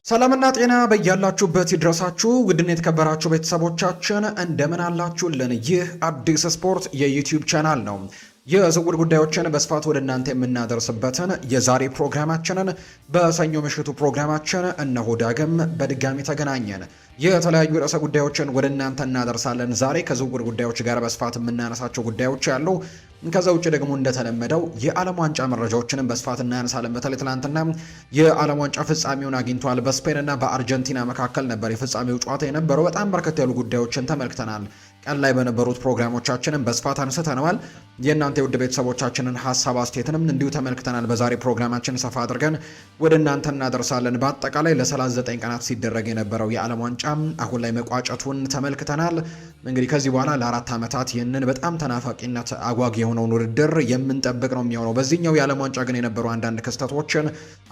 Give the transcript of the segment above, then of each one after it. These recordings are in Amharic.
ሰላምና ጤና በያላችሁበት ይድረሳችሁ ውድን የተከበራችሁ ቤተሰቦቻችን እንደምን አላችሁልን? ይህ አዲስ ስፖርት የዩቲዩብ ቻናል ነው። የዝውውር ጉዳዮችን በስፋት ወደ እናንተ የምናደርስበትን የዛሬ ፕሮግራማችንን በሰኞ ምሽቱ ፕሮግራማችን እነሆ ዳግም በድጋሚ ተገናኘን። የተለያዩ ርዕሰ ጉዳዮችን ወደ እናንተ እናደርሳለን። ዛሬ ከዝውውር ጉዳዮች ጋር በስፋት የምናነሳቸው ጉዳዮች ያሉ፣ ከዛ ውጭ ደግሞ እንደተለመደው የዓለም ዋንጫ መረጃዎችንን በስፋት እናነሳለን። በተለይ ትናንትና የዓለም ዋንጫ ፍጻሜውን አግኝቷል። በስፔንና በአርጀንቲና መካከል ነበር የፍጻሜው ጨዋታ የነበረው። በጣም በርከት ያሉ ጉዳዮችን ተመልክተናል። ቀን ላይ በነበሩት ፕሮግራሞቻችንን በስፋት አንስተነዋል። የእናንተ የውድ ቤተሰቦቻችንን ሀሳብ አስተያየትንም እንዲሁ ተመልክተናል። በዛሬ ፕሮግራማችን ሰፋ አድርገን ወደ እናንተ እናደርሳለን። በአጠቃላይ ለ39 ቀናት ሲደረግ የነበረው የዓለም ዋንጫ አሁን ላይ መቋጨቱን ተመልክተናል። እንግዲህ ከዚህ በኋላ ለ4 ዓመታት ይህንን በጣም ተናፋቂነት አጓጊ የሆነውን ውድድር የምንጠብቅ ነው የሚሆነው። በዚህኛው የዓለም ዋንጫ ግን የነበሩ አንዳንድ ክስተቶችን፣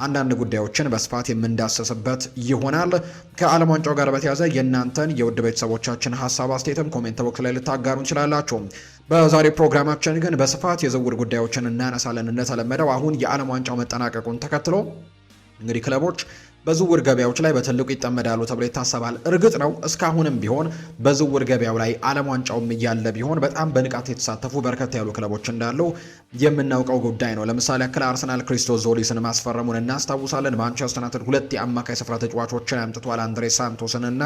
አንዳንድ ጉዳዮችን በስፋት የምንዳሰስበት ይሆናል። ከዓለም ዋንጫው ጋር በተያያዘ የእናንተን የውድ ቤተሰቦቻችን ሀሳብ አስተያየትም ኮሜንት ቦክስ ላይ ልታጋሩ እንችላላችሁ። በዛሬ ፕሮግራማችን ግን በስፋት የዝውውር ጉዳዮችን እናነሳለን። እንደተለመደው አሁን የዓለም ዋንጫው መጠናቀቁን ተከትሎ እንግዲህ ክለቦች በዝውውር ገበያዎች ላይ በትልቁ ይጠመዳሉ ተብሎ ይታሰባል። እርግጥ ነው እስካሁንም ቢሆን በዝውውር ገበያው ላይ ዓለም ዋንጫውም እያለ ቢሆን በጣም በንቃት የተሳተፉ በርከት ያሉ ክለቦች እንዳሉ የምናውቀው ጉዳይ ነው። ለምሳሌ ያክል አርሰናል ክሪስቶስ ዞሊስን ማስፈረሙን እናስታውሳለን። ማንቸስተር ዩናይትድ 2 የአማካይ ስፍራ ተጫዋቾችን አምጥቷል፣ አንድሬ ሳንቶስን እና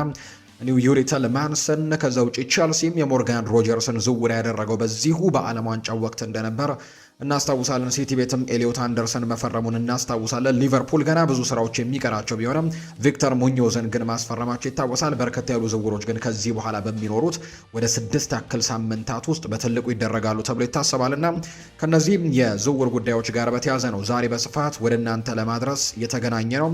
ኒው ቲለማንስን። ከዛ ውጪ ቼልሲም የሞርጋን ሮጀርስን ዝውውር ያደረገው በዚሁ በዓለም ዋንጫው ወቅት እንደነበር እናስታውሳለን። ሲቲ ቤትም ኤሊዮት አንደርሰን መፈረሙን እናስታውሳለን። ሊቨርፑል ገና ብዙ ስራዎች የሚቀራቸው ቢሆንም ቪክተር ሙኞዝን ግን ማስፈረማቸው ይታወሳል። በርከት ያሉ ዝውውሮች ግን ከዚህ በኋላ በሚኖሩት ወደ 6 ያክል ሳምንታት ውስጥ በትልቁ ይደረጋሉ ተብሎ ይታሰባልና ከነዚህም የዝውውር ጉዳዮች ጋር በተያያዘ ነው ዛሬ በስፋት ወደ እናንተ ለማድረስ የተገናኘ ነው።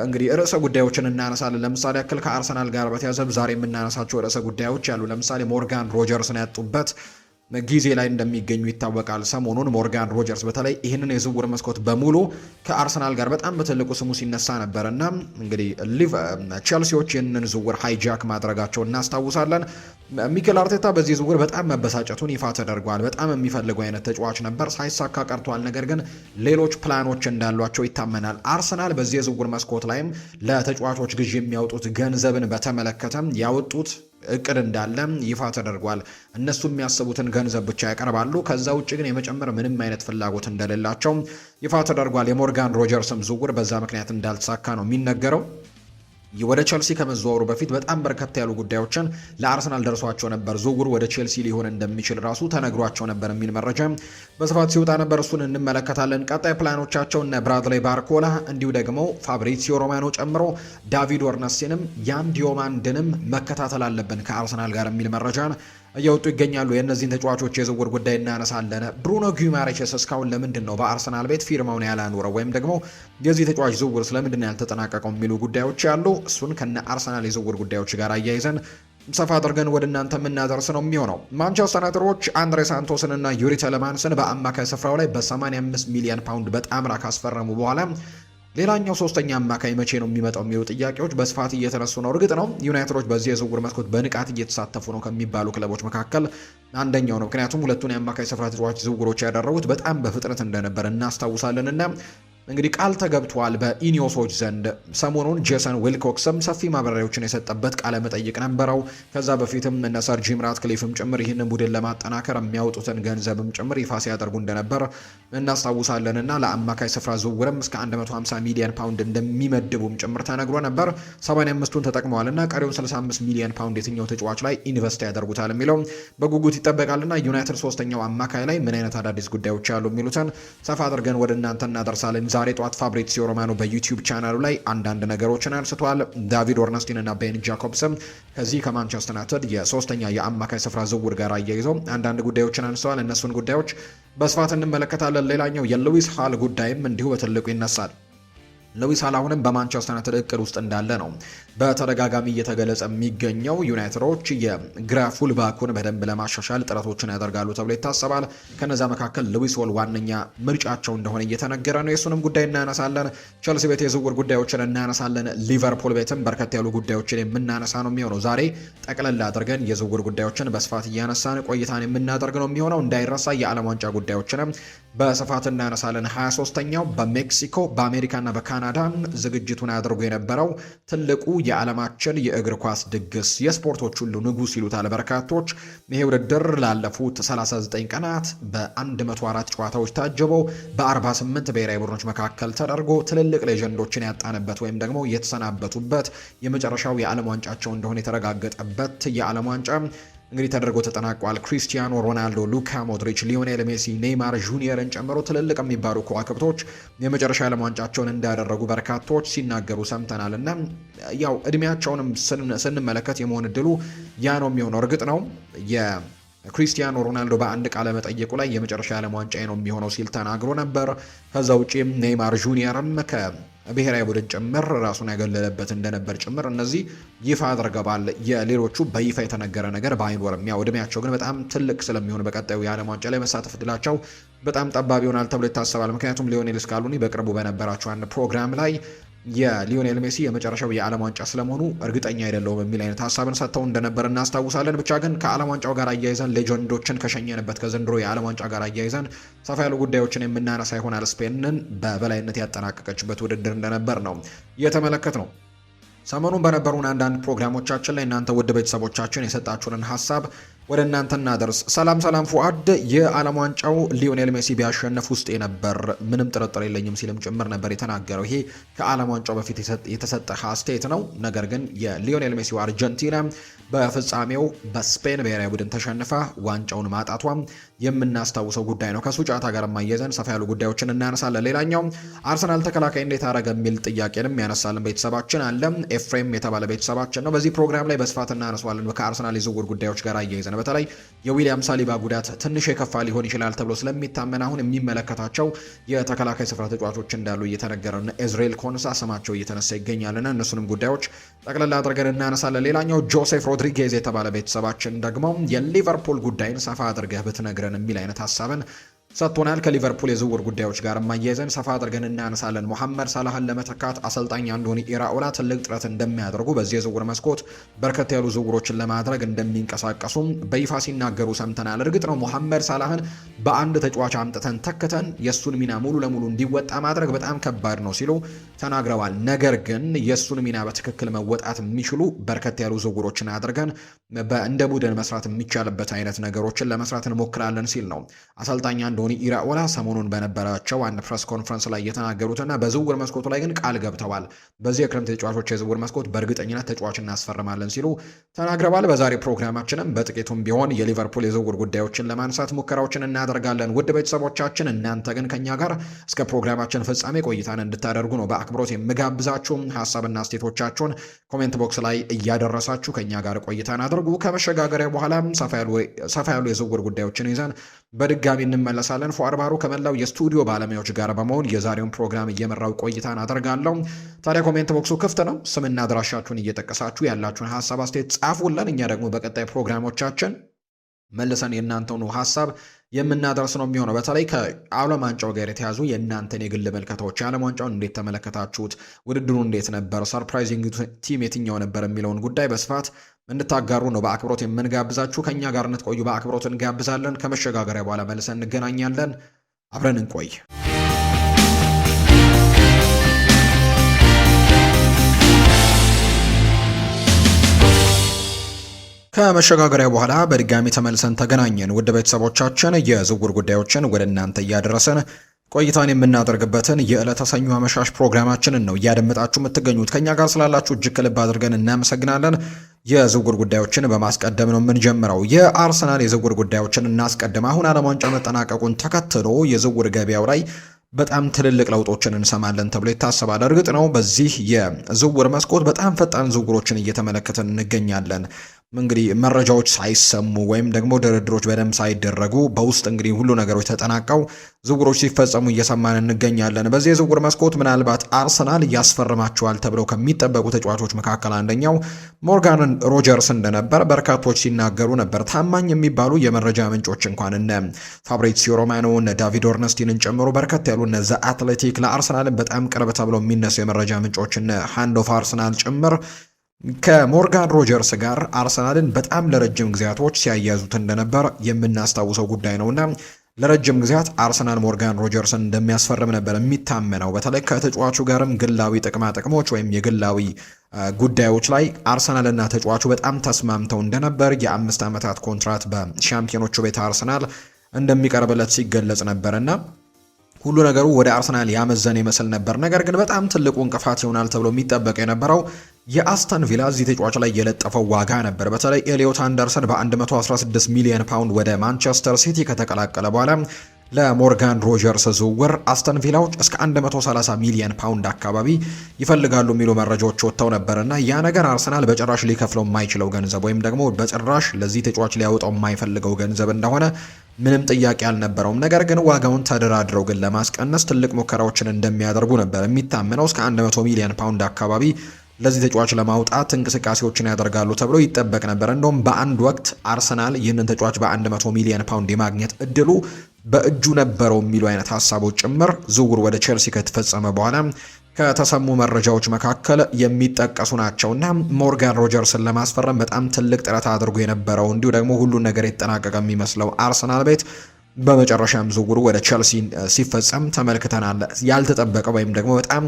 እንግዲህ ርዕሰ ጉዳዮችን እናነሳለን። ለምሳሌ ያክል ከአርሰናል ጋር በተያያዘ ዛሬ የምናነሳቸው ርዕሰ ጉዳዮች ያሉ፣ ለምሳሌ ሞርጋን ሮጀርስን ያጡበት ጊዜ ላይ እንደሚገኙ ይታወቃል። ሰሞኑን ሞርጋን ሮጀርስ በተለይ ይህንን የዝውውር መስኮት በሙሉ ከአርሰናል ጋር በጣም በትልቁ ስሙ ሲነሳ ነበርና እንግዲህ ቼልሲዎች ይህንን ዝውውር ሃይጃክ ማድረጋቸው እናስታውሳለን። ሚኬል አርቴታ በዚህ ዝውውር በጣም መበሳጨቱን ይፋ ተደርጓል። በጣም የሚፈልገው አይነት ተጫዋች ነበር፣ ሳይሳካ ቀርቷል። ነገር ግን ሌሎች ፕላኖች እንዳሏቸው ይታመናል። አርሰናል በዚህ የዝውውር መስኮት ላይም ለተጫዋቾች ግዢ የሚያወጡት ገንዘብን በተመለከተ ያወጡት እቅድ እንዳለ ይፋ ተደርጓል። እነሱ የሚያስቡትን ገንዘብ ብቻ ያቀርባሉ። ከዛ ውጭ ግን የመጨመር ምንም አይነት ፍላጎት እንደሌላቸው ይፋ ተደርጓል። የሞርጋን ሮጀርስም ዝውውር በዛ ምክንያት እንዳልተሳካ ነው የሚነገረው። ወደ ቼልሲ ከመዘዋወሩ በፊት በጣም በርከት ያሉ ጉዳዮችን ለአርሰናል ደርሷቸው ነበር። ዝውውሩ ወደ ቼልሲ ሊሆን እንደሚችል ራሱ ተነግሯቸው ነበር የሚል መረጃ በስፋት ሲወጣ ነበር። እሱን እንመለከታለን። ቀጣይ ፕላኖቻቸው እነ ብራድሌይ ባርኮላ እንዲሁ ደግሞ ፋብሪሲዮ ሮማኖ ጨምሮ ዳቪድ ኦርነስቲንም ያን ዲዮማንድንም መከታተል አለብን ከአርሰናል ጋር የሚል መረጃን እየወጡ ይገኛሉ። የእነዚህን ተጫዋቾች የዝውውር ጉዳይ እናነሳለን። ብሩኖ ጊማሬሽስ እስካሁን ለምንድን ነው በአርሰናል ቤት ፊርማውን ያላኖረው ወይም ደግሞ የዚህ ተጫዋች ዝውውር ስለምንድን ነው ያልተጠናቀቀው የሚሉ ጉዳዮች ያሉ፣ እሱን ከነ አርሰናል የዝውውር ጉዳዮች ጋር አያይዘን ሰፋ አድርገን ወደ እናንተ የምናደርስ ነው የሚሆነው። ማንቸስተር ዩናይትዶች አንድሬ ሳንቶስን እና ዩሪ ቴለማንስን በአማካይ ስፍራው ላይ በ85 ሚሊዮን ፓውንድ በጣምራ ካስፈረሙ በኋላ ሌላኛው ሶስተኛ አማካይ መቼ ነው የሚመጣው የሚሉ ጥያቄዎች በስፋት እየተነሱ ነው። እርግጥ ነው ዩናይትዶች በዚህ የዝውውር መስኮት በንቃት እየተሳተፉ ነው ከሚባሉ ክለቦች መካከል አንደኛው ነው። ምክንያቱም ሁለቱን የአማካይ ስፍራ ተጫዋች ዝውውሮች ያደረጉት በጣም በፍጥነት እንደነበር እናስታውሳለንና እንግዲህ ቃል ተገብቷል በኢኒዮሶች ዘንድ። ሰሞኑን ጄሰን ዊልኮክስም ሰፊ ማብራሪያዎችን የሰጠበት ቃለ መጠይቅ ነበረው። ከዛ በፊትም እነ ሰር ጂም ራትክሊፍም ጭምር ይህንን ቡድን ለማጠናከር የሚያወጡትን ገንዘብም ጭምር ይፋ ሲያደርጉ እንደነበር እናስታውሳለንና ለአማካይ ስፍራ ዝውውርም እስከ 150 ሚሊዮን ፓውንድ እንደሚመድቡም ጭምር ተነግሮ ነበር። 85ቱን ተጠቅመዋልና ቀሪውን 65 ሚሊዮን ፓውንድ የትኛው ተጫዋች ላይ ኢንቨስት ያደርጉታል የሚለው በጉጉት ይጠበቃልና ዩናይትድ ሶስተኛው አማካይ ላይ ምን አይነት አዳዲስ ጉዳዮች ያሉ የሚሉትን ሰፋ አድርገን ወደ እናንተ እናደርሳለን። ዛሬ ጠዋት ፋብሪሲዮ ሮማኖ በዩቲዩብ ቻናሉ ላይ አንዳንድ ነገሮችን አንስቷል። ዳቪድ ኦርነስቲን እና ቤን ጃኮብስም ከዚህ ከማንቸስተር ዩናይትድ የሶስተኛ የአማካይ ስፍራ ዝውውር ጋር አያይዘው አንዳንድ ጉዳዮችን አንስተዋል። እነሱን ጉዳዮች በስፋት እንመለከታለን። ሌላኛው የሉዊስ ሃል ጉዳይም እንዲሁ በትልቁ ይነሳል። ሉዊስ ሃል አሁንም በማንቸስተር ዩናይትድ እቅድ ውስጥ እንዳለ ነው በተደጋጋሚ እየተገለጸ የሚገኘው ዩናይትዶች የግራ ፉልባኩን በደንብ ለማሻሻል ጥረቶችን ያደርጋሉ ተብሎ ይታሰባል። ከነዛ መካከል ሉዊስ ሆል ዋነኛ ምርጫቸው እንደሆነ እየተነገረ ነው። የሱንም ጉዳይ እናነሳለን። ቸልሲ ቤት የዝውውር ጉዳዮችን እናነሳለን። ሊቨርፑል ቤትም በርከት ያሉ ጉዳዮችን የምናነሳ ነው የሚሆነው። ዛሬ ጠቅለል አድርገን የዝውውር ጉዳዮችን በስፋት እያነሳን ቆይታን የምናደርግ ነው የሚሆነው። እንዳይረሳ የዓለም ዋንጫ ጉዳዮችንም በስፋት እናነሳለን። 23ኛው በሜክሲኮ በአሜሪካና በካናዳ ዝግጅቱን አድርጎ የነበረው ትልቁ የዓለማችን የእግር ኳስ ድግስ የስፖርቶች ሁሉ ንጉስ ይሉታል በርካቶች። ይሄ ውድድር ላለፉት 39 ቀናት በ104 ጨዋታዎች ታጅበው በ48 ብሔራዊ ቡድኖች መካከል ተደርጎ ትልልቅ ሌጀንዶችን ያጣንበት ወይም ደግሞ የተሰናበቱበት የመጨረሻው የዓለም ዋንጫቸው እንደሆነ የተረጋገጠበት የዓለም ዋንጫ እንግዲህ ተደርጎ ተጠናቋል። ክሪስቲያኖ ሮናልዶ፣ ሉካ ሞድሪች፣ ሊዮኔል ሜሲ፣ ኔይማር ጁኒየርን ጨምሮ ትልልቅ የሚባሉ ከዋክብቶች የመጨረሻ ዓለም ዋንጫቸውን እንዳደረጉ በርካቶች ሲናገሩ ሰምተናል። እና ያው እድሜያቸውንም ስንመለከት የመሆን እድሉ ያ ነው የሚሆነው። እርግጥ ነው የክሪስቲያኖ ሮናልዶ በአንድ ቃለ መጠየቁ ላይ የመጨረሻ ዓለም ዋንጫ ነው የሚሆነው ሲል ተናግሮ ነበር። ከዛ ውጪም ኔይማር ጁኒየርም ብሔራዊ ቡድን ጭምር ራሱን ያገለለበት እንደነበር ጭምር እነዚህ ይፋ አድርገዋል። የሌሎቹ በይፋ የተነገረ ነገር ባይኖርም ያው እድሜያቸው ግን በጣም ትልቅ ስለሚሆን በቀጣዩ የዓለም ዋንጫ ላይ መሳተፍ እድላቸው በጣም ጠባብ ይሆናል ተብሎ ይታሰባል። ምክንያቱም ሊዮኔል ስካሎኒ በቅርቡ በነበራቸው አንድ ፕሮግራም ላይ የሊዮኔል ሜሲ የመጨረሻው የዓለም ዋንጫ ስለመሆኑ እርግጠኛ አይደለሁም የሚል አይነት ሀሳብን ሰጥተው እንደነበር እናስታውሳለን። ብቻ ግን ከዓለም ዋንጫው ጋር አያይዘን ሌጀንዶችን ከሸኘንበት ከዘንድሮ የዓለም ዋንጫ ጋር አያይዘን ሰፋ ያሉ ጉዳዮችን የምናነሳ ይሆናል። ስፔንን በበላይነት ያጠናቀቀችበት ውድድር እንደነበር ነው የተመለከት ነው። ሰሞኑን በነበሩን አንዳንድ ፕሮግራሞቻችን ላይ እናንተ ውድ ቤተሰቦቻችን የሰጣችሁንን ሀሳብ ወደ እናንተ እናደርስ። ሰላም ፉአድ የዓለም ዋንጫው ሊዮኔል ሜሲ ቢያሸንፍ ውስጥ ነበር ምንም ጥርጥር የለኝም ሲልም ጭምር ነበር የተናገረው። ይሄ ከዓለም ዋንጫው በፊት የተሰጠ አስተያየት ነው። ነገር ግን የሊዮኔል ሜሲው አርጀንቲና በፍጻሜው በስፔን ብሔራዊ ቡድን ተሸንፋ ዋንጫውን ማጣቷ የምናስታውሰው ጉዳይ ነው። ከሱ ጨዋታ ጋር ማያይዘን ሰፋ ያሉ ጉዳዮችን እናነሳለን። ሌላኛው አርሰናል ተከላካይ እንዴት አረገ የሚል ጥያቄንም ያነሳልን ቤተሰባችን አለ። ኤፍሬም የተባለ ቤተሰባችን ነው። በዚህ ፕሮግራም ላይ በስፋት እናነሳዋለን ከአርሰናል የዝውውር ጉዳዮች ጋር አያይዘን በተለይ የዊሊያም ሳሊባ ጉዳት ትንሽ የከፋ ሊሆን ይችላል ተብሎ ስለሚታመን አሁን የሚመለከታቸው የተከላካይ ስፍራ ተጫዋቾች እንዳሉ እየተነገረ ነው። ኤዝሬል ኮንሳ ስማቸው እየተነሳ ይገኛልና እነሱንም ጉዳዮች ጠቅላላ አድርገን እናነሳለን። ሌላኛው ጆሴፍ ሮድሪጌዝ የተባለ ቤተሰባችን ደግሞ የሊቨርፑል ጉዳይን ሰፋ አድርገህ ብትነግረን የሚል አይነት ሀሳብን ሰጥቶናል። ከሊቨርፑል የዝውውር ጉዳዮች ጋር ማያይዘን ሰፋ አድርገን እናነሳለን። ሙሐመድ ሳላህን ለመተካት አሰልጣኝ አንዶኒ ኢራኦላ ትልቅ ጥረት እንደሚያደርጉ በዚህ የዝውውር መስኮት በርከት ያሉ ዝውውሮችን ለማድረግ እንደሚንቀሳቀሱም በይፋ ሲናገሩ ሰምተናል። እርግጥ ነው ሙሐመድ ሳላህን በአንድ ተጫዋች አምጥተን ተክተን የሱን ሚና ሙሉ ለሙሉ እንዲወጣ ማድረግ በጣም ከባድ ነው ሲሉ ተናግረዋል። ነገር ግን የሱን ሚና በትክክል መወጣት የሚችሉ በርከት ያሉ ዝውውሮችን አድርገን እንደ ቡድን መስራት የሚቻልበት አይነት ነገሮችን ለመስራት እንሞክራለን ሲል ነው አሰልጣኝ አንዶኒ ኢራኦላ ሰሞኑን በነበራቸው አንድ ፕሬስ ኮንፈረንስ ላይ የተናገሩትና በዝውውር መስኮቱ ላይ ግን ቃል ገብተዋል። በዚህ የክረምት ተጫዋቾች የዝውውር መስኮት በእርግጠኝነት ተጫዋች እናስፈርማለን ሲሉ ተናግረዋል። በዛሬ ፕሮግራማችንም በጥቂቱም ቢሆን የሊቨርፑል የዝውውር ጉዳዮችን ለማንሳት ሙከራዎችን እናደርጋለን። ውድ ቤተሰቦቻችን እናንተ ግን ከኛ ጋር እስከ ፕሮግራማችን ፍጻሜ ቆይታን እንድታደርጉ ነው በአክብሮት የምጋብዛችሁ። ሀሳብና አስተያየቶቻችሁን ኮሜንት ቦክስ ላይ እያደረሳችሁ ከኛ ጋር ቆይታን አድርጉ። ከመሸጋገሪያ በኋላ ሰፋ ያሉ የዝውውር ጉዳዮችን ይዘን በድጋሚ እንመለሳለን። ፉአድ ባህሩ ከመላው የስቱዲዮ ባለሙያዎች ጋር በመሆን የዛሬውን ፕሮግራም እየመራው ቆይታን አደርጋለሁ። ታዲያ ኮሜንት ቦክሱ ክፍት ነው። ስምና አድራሻችሁን እየጠቀሳችሁ ያላችሁን ሀሳብ አስተያየት ጻፉልን። እኛ ደግሞ በቀጣይ ፕሮግራሞቻችን መልሰን የእናንተውን ሀሳብ የምናደርስ ነው የሚሆነው። በተለይ ከዓለም ዋንጫው ጋር የተያዙ የእናንተን የግል መልከታዎች፣ የዓለም ዋንጫውን እንዴት ተመለከታችሁት፣ ውድድሩ እንዴት ነበር፣ ሰርፕራይዚንግ ቲም የትኛው ነበር የሚለውን ጉዳይ በስፋት እንድታጋሩ ነው በአክብሮት የምንጋብዛችሁ። ከኛ ጋር እንድትቆዩ በአክብሮት እንጋብዛለን። ከመሸጋገሪያ በኋላ መልሰን እንገናኛለን። አብረን እንቆይ። ከመሸጋገሪያ በኋላ በድጋሚ ተመልሰን ተገናኘን። ውድ ቤተሰቦቻችን የዝውውር ጉዳዮችን ወደ እናንተ እያደረሰን ቆይታን የምናደርግበትን የዕለተ ሰኞ አመሻሽ ፕሮግራማችንን ነው እያደመጣችሁ የምትገኙት። ከኛ ጋር ስላላችሁ እጅግ ከልብ አድርገን እናመሰግናለን። የዝውውር ጉዳዮችን በማስቀደም ነው የምንጀምረው። የአርሰናል የዝውውር ጉዳዮችን እናስቀድም። አሁን ዓለም ዋንጫ መጠናቀቁን ተከትሎ የዝውውር ገበያው ላይ በጣም ትልልቅ ለውጦችን እንሰማለን ተብሎ ይታሰባል። እርግጥ ነው በዚህ የዝውውር መስኮት በጣም ፈጣን ዝውውሮችን እየተመለከትን እንገኛለን። እንግዲህ መረጃዎች ሳይሰሙ ወይም ደግሞ ድርድሮች በደንብ ሳይደረጉ በውስጥ እንግዲህ ሁሉ ነገሮች ተጠናቀው ዝውውሮች ሲፈጸሙ እየሰማን እንገኛለን። በዚህ የዝውውር መስኮት ምናልባት አርሰናል ያስፈርማቸዋል ተብለው ከሚጠበቁ ተጫዋቾች መካከል አንደኛው ሞርጋን ሮጀርስ እንደነበር በርካቶች ሲናገሩ ነበር። ታማኝ የሚባሉ የመረጃ ምንጮች እንኳን እነ ፋብሪዚዮ ሮማኖ እነ ዳቪድ ኦርነስቲንን ጨምሮ በርከት ያሉ እነ ዘ አትሌቲክ ለአርሰናል በጣም ቅርብ ተብለው የሚነሱ የመረጃ ምንጮች እነ ሃንድ ኦፍ አርሰናል ጭምር ከሞርጋን ሮጀርስ ጋር አርሰናልን በጣም ለረጅም ጊዜያቶች ሲያያዙት እንደነበር የምናስታውሰው ጉዳይ ነውና ለረጅም ጊዜያት አርሰናል ሞርጋን ሮጀርስን እንደሚያስፈርም ነበር የሚታመነው። በተለይ ከተጫዋቹ ጋርም ግላዊ ጥቅማ ጥቅሞች ወይም የግላዊ ጉዳዮች ላይ አርሰናልና ተጫዋቹ በጣም ተስማምተው እንደነበር የ5 ዓመታት ኮንትራት በሻምፒዮኖቹ ቤት አርሰናል እንደሚቀርብለት ሲገለጽ ነበርና ሁሉ ነገሩ ወደ አርሰናል ያመዘነ ይመስል ነበር። ነገር ግን በጣም ትልቁ እንቅፋት ይሆናል ተብሎ የሚጠበቅ የነበረው የአስተን ቪላ እዚህ ተጫዋች ላይ የለጠፈው ዋጋ ነበር። በተለይ ኤሊዮት አንደርሰን በ116 ሚሊዮን ፓውንድ ወደ ማንቸስተር ሲቲ ከተቀላቀለ በኋላ ለሞርጋን ሮጀርስ ዝውውር አስተን ቪላዎች እስከ 130 ሚሊዮን ፓውንድ አካባቢ ይፈልጋሉ የሚሉ መረጃዎች ወጥተው ነበርና ያ ነገር አርሰናል በጭራሽ ሊከፍለው የማይችለው ገንዘብ ወይም ደግሞ በጭራሽ ለዚህ ተጫዋች ሊያወጣው የማይፈልገው ገንዘብ እንደሆነ ምንም ጥያቄ አልነበረውም። ነገር ግን ዋጋውን ተደራድረው ግን ለማስቀነስ ትልቅ ሙከራዎችን እንደሚያደርጉ ነበር የሚታመነው። እስከ 100 ሚሊዮን ፓውንድ አካባቢ ለዚህ ተጫዋች ለማውጣት እንቅስቃሴዎችን ያደርጋሉ ተብሎ ይጠበቅ ነበር። እንደውም በአንድ ወቅት አርሰናል ይህንን ተጫዋች በ100 ሚሊዮን ፓውንድ የማግኘት እድሉ በእጁ ነበረው የሚሉ አይነት ሀሳቦች ጭምር ዝውውር ወደ ቼልሲ ከተፈጸመ በኋላ ከተሰሙ መረጃዎች መካከል የሚጠቀሱ ናቸውና ሞርጋን ሮጀርስን ለማስፈረም በጣም ትልቅ ጥረት አድርጎ የነበረው እንዲሁ ደግሞ ሁሉን ነገር የተጠናቀቀ የሚመስለው አርሰናል ቤት በመጨረሻም ዝውውሩ ወደ ቼልሲ ሲፈጸም ተመልክተናል። ያልተጠበቀ ወይም ደግሞ በጣም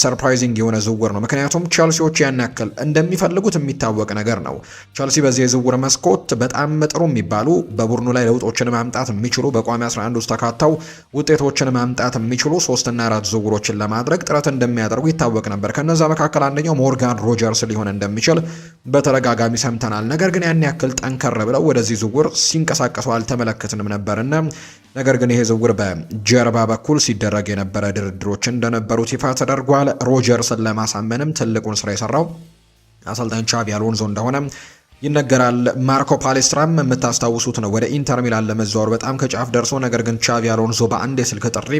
ሰርፕራይዚንግ የሆነ ዝውውር ነው። ምክንያቱም ቼልሲዎች ያን ያክል እንደሚፈልጉት የሚታወቅ ነገር ነው። ቼልሲ በዚህ የዝውውር መስኮት በጣም ጥሩ የሚባሉ በቡድኑ ላይ ለውጦችን ማምጣት የሚችሉ በቋሚ 11 ውስጥ ተካተው ውጤቶችን ማምጣት የሚችሉ 3 እና 4 ዝውውሮችን ለማድረግ ጥረት እንደሚያደርጉ ይታወቅ ነበር። ከነዛ መካከል አንደኛው ሞርጋን ሮጀርስ ሊሆን እንደሚችል በተደጋጋሚ ሰምተናል። ነገር ግን ያን ያክል ጠንከር ብለው ወደዚህ ዝውውር ሲንቀሳቀሱ አልተመለከትንም ነበርና ነገር ግን ይሄ ዝውውር በጀርባ በኩል ሲደረግ የነበረ ድርድሮች እንደነበሩት ይፋ ተደርጓል። ሮጀርስን ለማሳመንም ትልቁን ስራ የሰራው አሰልጣኝ ቻቪ አሎንዞ እንደሆነ ይነገራል። ማርኮ ፓሌስትራም የምታስታውሱት ነው። ወደ ኢንተር ሚላን ለመዘዋወር በጣም ከጫፍ ደርሶ ነገር ግን ቻቪ አሎንዞ በአንድ የስልክ ጥሪ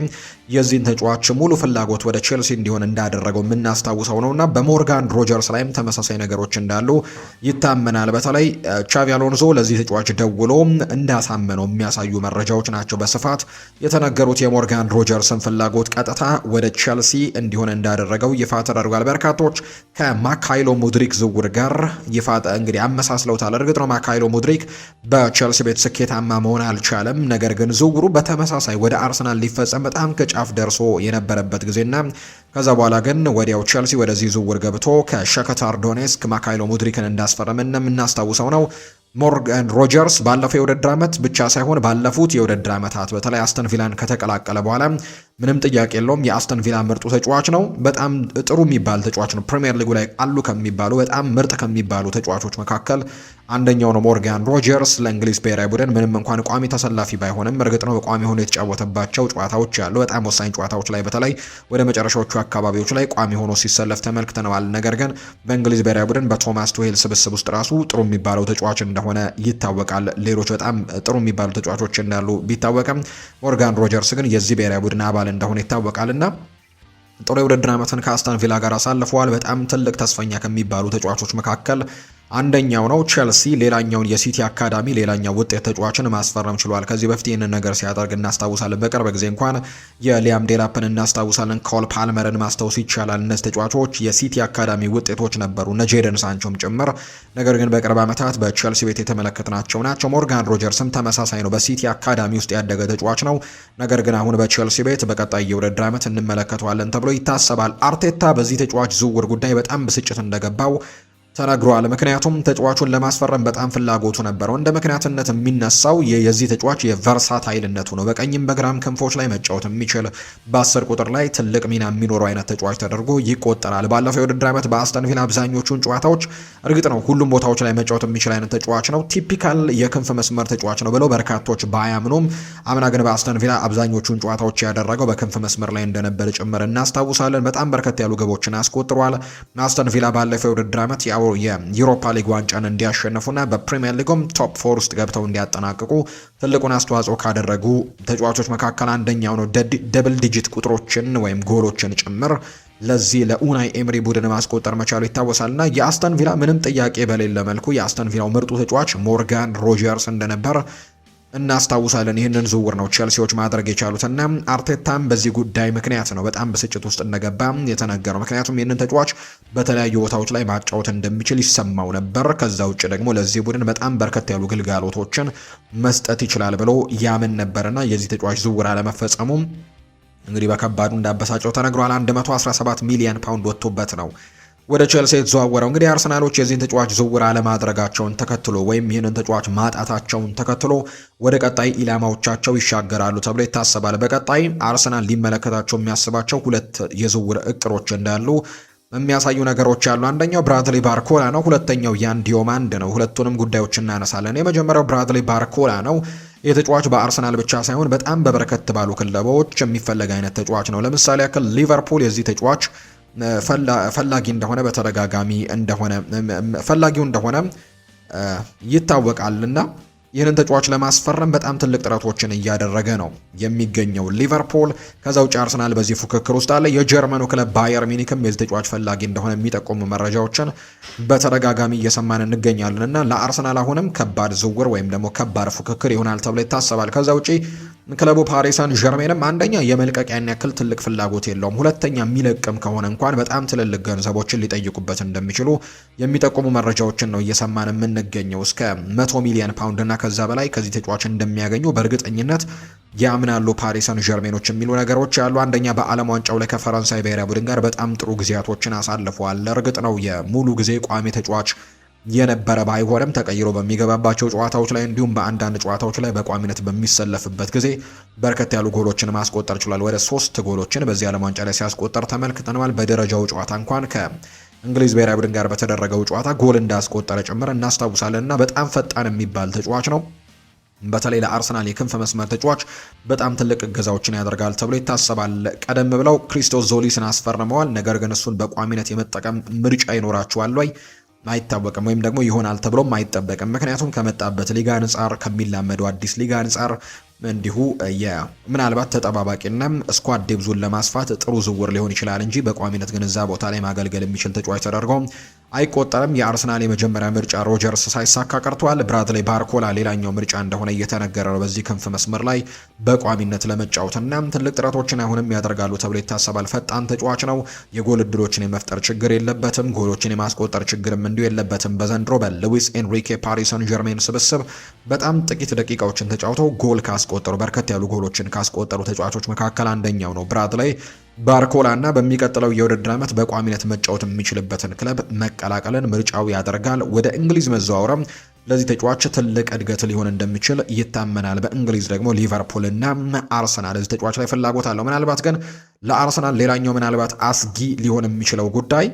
የዚህን ተጫዋች ሙሉ ፍላጎት ወደ ቼልሲ እንዲሆን እንዳደረገው የምናስታውሰው ነውና በሞርጋን ሮጀርስ ላይም ተመሳሳይ ነገሮች እንዳሉ ይታመናል። በተለይ ቻቪ አሎንዞ ለዚህ ተጫዋች ደውሎ እንዳሳመነው የሚያሳዩ መረጃዎች ናቸው በስፋት የተነገሩት። የሞርጋን ሮጀርስን ፍላጎት ቀጥታ ወደ ቼልሲ እንዲሆን እንዳደረገው ይፋ ተደርጓል። በርካቶች ከማካይሎ ሙድሪክ ዝውውር ጋር ይፋ እንግዲህ አመሳስለውታል። እርግጥ ነው ማካይሎ ሙድሪክ በቼልሲ ቤት ስኬታማ መሆን አልቻለም። ነገር ግን ዝውውሩ በተመሳሳይ ወደ አርሰናል ሊፈጸም በጣም ከጫፍ ደርሶ የነበረበት ጊዜና ከዛ በኋላ ግን ወዲያው ቼልሲ ወደዚህ ዝውውር ገብቶ ከሸከታር ዶኔስክ ማካይሎ ሙድሪክን እንዳስፈረመ የምናስታውሰው ነው። ሞርጋን ሮጀርስ ባለፈው የውድድር ዓመት ብቻ ሳይሆን ባለፉት የውድድር ዓመታት በተለይ አስተን ቪላን ከተቀላቀለ በኋላ ምንም ጥያቄ የለውም የአስተን ቪላ ምርጡ ተጫዋች ነው። በጣም ጥሩ የሚባል ተጫዋች ነው። ፕሪሚየር ሊጉ ላይ አሉ ከሚባሉ በጣም ምርጥ ከሚባሉ ተጫዋቾች መካከል አንደኛው ነው ሞርጋን ሮጀርስ። ለእንግሊዝ ብሔራዊ ቡድን ምንም እንኳን ቋሚ ተሰላፊ ባይሆንም እርግጥ ነው በቋሚ ሆኖ የተጫወተባቸው ጨዋታዎች ያሉ በጣም ወሳኝ ጨዋታዎች ላይ በተለይ ወደ መጨረሻዎቹ አካባቢዎች ላይ ቋሚ ሆኖ ሲሰለፍ ተመልክተነዋል። ነገር ግን በእንግሊዝ ብሔራዊ ቡድን በቶማስ ቱሄል ስብስብ ውስጥ ራሱ ጥሩ የሚባለው ተጫዋች እንደሆነ ይታወቃል። ሌሎች በጣም ጥሩ የሚባሉ ተጫዋቾች እንዳሉ ቢታወቅም ሞርጋን ሮጀርስ ግን የዚህ ብሔራዊ ቡድን አባል እንደሆነ ይታወቃልና ጥሩ የውድድር ዓመትን ከአስተን ቪላ ጋር አሳልፈዋል። በጣም ትልቅ ተስፈኛ ከሚባሉ ተጫዋቾች መካከል አንደኛው ነው። ቼልሲ ሌላኛውን የሲቲ አካዳሚ ሌላኛው ውጤት ተጫዋችን ማስፈረም ችሏል። ከዚህ በፊት ይህንን ነገር ሲያደርግ እናስታውሳለን። በቅርብ ጊዜ እንኳን የሊያም ዴላፕን እናስታውሳለን። ኮል ፓልመርን ማስታወስ ይቻላል። እነዚህ ተጫዋቾች የሲቲ አካዳሚ ውጤቶች ነበሩ፣ እነ ጄደን ሳንቾም ጭምር። ነገር ግን በቅርብ ዓመታት በቼልሲ ቤት የተመለከትናቸው ናቸው። ሞርጋን ሮጀርስም ተመሳሳይ ነው። በሲቲ አካዳሚ ውስጥ ያደገ ተጫዋች ነው። ነገር ግን አሁን በቼልሲ ቤት በቀጣይ የውድድር ዓመት እንመለከተዋለን ተብሎ ይታሰባል። አርቴታ በዚህ ተጫዋች ዝውውር ጉዳይ በጣም ብስጭት እንደገባው ተናግሯል። ምክንያቱም ተጫዋቹን ለማስፈረም በጣም ፍላጎቱ ነበረው። እንደ ምክንያትነት የሚነሳው የዚህ ተጫዋች የቨርሳታይልነቱ ነው። በቀኝም በግራም ክንፎች ላይ መጫወት የሚችል በ10 ቁጥር ላይ ትልቅ ሚና የሚኖረው አይነት ተጫዋች ተደርጎ ይቆጠራል። ባለፈው የውድድር ዓመት በአስተን ቪላ አብዛኞቹን ጨዋታዎች እርግጥ ነው ሁሉም ቦታዎች ላይ መጫወት የሚችል አይነት ተጫዋች ነው። ቲፒካል የክንፍ መስመር ተጫዋች ነው ብለው በርካቶች ባያምኑም አምና ግን በአስተን ቪላ አብዛኞቹን ጨዋታዎች ያደረገው በክንፍ መስመር ላይ እንደነበር ጭምር እናስታውሳለን። በጣም በርከት ያሉ ግቦችን አስቆጥሯል። አስተን ቪላ ባለፈው የውድድር ዓመት የዩሮፓ ሊግ ዋንጫን እንዲያሸንፉና በፕሪሚየር ሊጉም ቶፕ 4 ውስጥ ገብተው እንዲያጠናቅቁ ትልቁን አስተዋጽኦ ካደረጉ ተጫዋቾች መካከል አንደኛው ነው። ደብል ዲጂት ቁጥሮችን ወይም ጎሎችን ጭምር ለዚህ ለኡናይ ኤምሪ ቡድን ማስቆጠር መቻሉ ይታወሳልና የአስተን ቪላ ምንም ጥያቄ በሌለ መልኩ የአስተን ቪላው ምርጡ ተጫዋች ሞርጋን ሮጀርስ እንደነበር እናስታውሳለን። ይህንን ዝውውር ነው ቼልሲዎች ማድረግ የቻሉትና አርቴታም በዚህ ጉዳይ ምክንያት ነው በጣም ብስጭት ውስጥ እንደገባ የተነገረው። ምክንያቱም ይህንን ተጫዋች በተለያዩ ቦታዎች ላይ ማጫወት እንደሚችል ይሰማው ነበር። ከዛ ውጭ ደግሞ ለዚህ ቡድን በጣም በርከት ያሉ ግልጋሎቶችን መስጠት ይችላል ብሎ ያምን ነበርና የዚህ ተጫዋች ዝውውር አለመፈጸሙ እንግዲህ በከባዱ እንዳበሳጨው ተነግሯል። 117 ሚሊዮን ፓውንድ ወጥቶበት ነው ወደ ቼልሲ የተዘዋወረው። እንግዲህ አርሰናሎች የዚህን ተጫዋች ዝውውር አለማድረጋቸውን ተከትሎ ወይም ይህንን ተጫዋች ማጣታቸውን ተከትሎ ወደ ቀጣይ ኢላማዎቻቸው ይሻገራሉ ተብሎ ይታሰባል። በቀጣይ አርሰናል ሊመለከታቸው የሚያስባቸው ሁለት የዝውውር እቅዶች እንዳሉ የሚያሳዩ ነገሮች አሉ። አንደኛው ብራድሊ ባርኮላ ነው። ሁለተኛው ያን ዲዮማንድ ነው። ሁለቱንም ጉዳዮች እናነሳለን። የመጀመሪያው ብራድሊ ባርኮላ ነው። የተጫዋች በአርሰናል ብቻ ሳይሆን በጣም በበርከት ባሉ ክለቦች የሚፈለግ አይነት ተጫዋች ነው። ለምሳሌ ያክል ሊቨርፑል የዚህ ተጫዋች ፈላጊ እንደሆነ በተደጋጋሚ ፈላጊው እንደሆነ ይታወቃልና ይህንን ተጫዋች ለማስፈረም በጣም ትልቅ ጥረቶችን እያደረገ ነው የሚገኘው ሊቨርፑል። ከዛ ውጭ አርሰናል በዚህ ፉክክር ውስጥ አለ። የጀርመኑ ክለብ ባየር ሚኒክም የዚህ ተጫዋች ፈላጊ እንደሆነ የሚጠቁሙ መረጃዎችን በተደጋጋሚ እየሰማን እንገኛለን እና ለአርሰናል አሁንም ከባድ ዝውውር ወይም ደግሞ ከባድ ፉክክር ይሆናል ተብሎ ይታሰባል። ከዛ ውጭ ክለቡ ፓሪስ ሳን ዠርሜንም አንደኛ የመልቀቂያን ያክል ትልቅ ፍላጎት የለውም። ሁለተኛ የሚለቅም ከሆነ እንኳን በጣም ትልልቅ ገንዘቦችን ሊጠይቁበት እንደሚችሉ የሚጠቁሙ መረጃዎችን ነው እየሰማን የምንገኘው። እስከ 100 ሚሊዮን ፓውንድ እና ከዛ በላይ ከዚህ ተጫዋች እንደሚያገኙ በእርግጠኝነት ያምናሉ ፓሪስ ሳን ዠርሜኖች የሚሉ ነገሮች ያሉ። አንደኛ በዓለም ዋንጫው ላይ ከፈረንሳይ ብሔራዊ ቡድን ጋር በጣም ጥሩ ጊዜያቶችን አሳልፈዋል። እርግጥ ነው የሙሉ ጊዜ ቋሚ ተጫዋች የነበረ ባይሆንም ተቀይሮ በሚገባባቸው ጨዋታዎች ላይ እንዲሁም በአንዳንድ ጨዋታዎች ላይ በቋሚነት በሚሰለፍበት ጊዜ በርከት ያሉ ጎሎችን ማስቆጠር ችሏል። ወደ 3 ጎሎችን በዚህ ዓለም ዋንጫ ላይ ሲያስቆጠር ተመልክተናል። በደረጃው ጨዋታ እንኳን ከእንግሊዝ ብሔራዊ ቡድን ጋር በተደረገው ጨዋታ ጎል እንዳስቆጠረ ጭምር እናስታውሳለን እና በጣም ፈጣን የሚባል ተጫዋች ነው። በተለይ ለአርሰናል የክንፍ መስመር ተጫዋች በጣም ትልቅ እገዛዎችን ያደርጋል ተብሎ ይታሰባል። ቀደም ብለው ክሪስቶስ ዞሊስን አስፈርመዋል። ነገር ግን እሱን በቋሚነት የመጠቀም ምርጫ ይኖራቸዋል ወይ አይታወቅም፣ ወይም ደግሞ ይሆናል ተብሎም አይጠበቅም። ምክንያቱም ከመጣበት ሊጋ አንጻር ከሚላመደው አዲስ ሊጋ አንጻር እንዲሁ ምናልባት ተጠባባቂና ስኳድ ዴብዙን ለማስፋት ጥሩ ዝውውር ሊሆን ይችላል እንጂ በቋሚነት ግን እዛ ቦታ ላይ ማገልገል የሚችል ተጫዋች ተደርጎ አይቆጠርም። የአርሰናል የመጀመሪያ ምርጫ ሮጀርስ ሳይሳካ ቀርቷል። ብራድሊ ባርኮላ ሌላኛው ምርጫ እንደሆነ እየተነገረ ነው። በዚህ ክንፍ መስመር ላይ በቋሚነት ለመጫወትና ትልቅ ጥረቶችን አሁንም ያደርጋሉ ተብሎ ይታሰባል። ፈጣን ተጫዋች ነው። የጎል እድሎችን የመፍጠር ችግር የለበትም። ጎሎችን የማስቆጠር ችግርም እንዲሁ የለበትም። በዘንድሮ በሉዊስ ኤንሪኬ ፓሪስ ሳን ዠርሜን ስብስብ በጣም ጥቂት ደቂቃዎችን ተጫውተው ጎል ካስቆጠሩ በርከት ያሉ ጎሎችን ካስቆጠሩ ተጫዋቾች መካከል አንደኛው ነው ብራድሊ ባርኮላ እና በሚቀጥለው የውድድር ዓመት በቋሚነት መጫወት የሚችልበትን ክለብ መቀላቀልን ምርጫው ያደርጋል። ወደ እንግሊዝ መዘዋወርም ለዚህ ተጫዋች ትልቅ እድገት ሊሆን እንደሚችል ይታመናል። በእንግሊዝ ደግሞ ሊቨርፑል እና አርሰናል እዚህ ተጫዋች ላይ ፍላጎት አለው። ምናልባት ግን ለአርሰናል ሌላኛው ምናልባት አስጊ ሊሆን የሚችለው ጉዳይ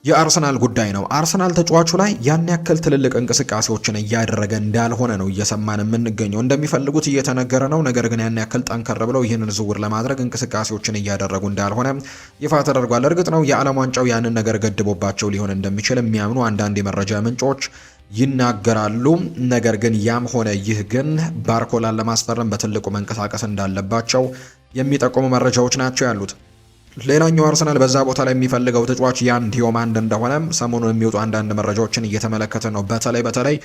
የአርሰናል ጉዳይ ነው። አርሰናል ተጫዋቹ ላይ ያን ያክል ትልልቅ እንቅስቃሴዎችን እያደረገ እንዳልሆነ ነው እየሰማን የምንገኘው። እንደሚፈልጉት እየተነገረ ነው። ነገር ግን ያን ያክል ጠንከር ብለው ይህንን ዝውውር ለማድረግ እንቅስቃሴዎችን እያደረጉ እንዳልሆነ ይፋ ተደርጓል። እርግጥ ነው የዓለም ዋንጫው ያንን ነገር ገድቦባቸው ሊሆን እንደሚችል የሚያምኑ አንዳንድ የመረጃ ምንጮች ይናገራሉ። ነገር ግን ያም ሆነ ይህ ግን ባርኮላን ለማስፈረም በትልቁ መንቀሳቀስ እንዳለባቸው የሚጠቁሙ መረጃዎች ናቸው ያሉት። ሌላኛው አርሰናል በዛ ቦታ ላይ የሚፈልገው ተጫዋች ያን ዲዮማንድ እንደሆነ ሰሞኑን የሚወጡ አንዳንድ መረጃዎችን እየተመለከተ ነው። በተለይ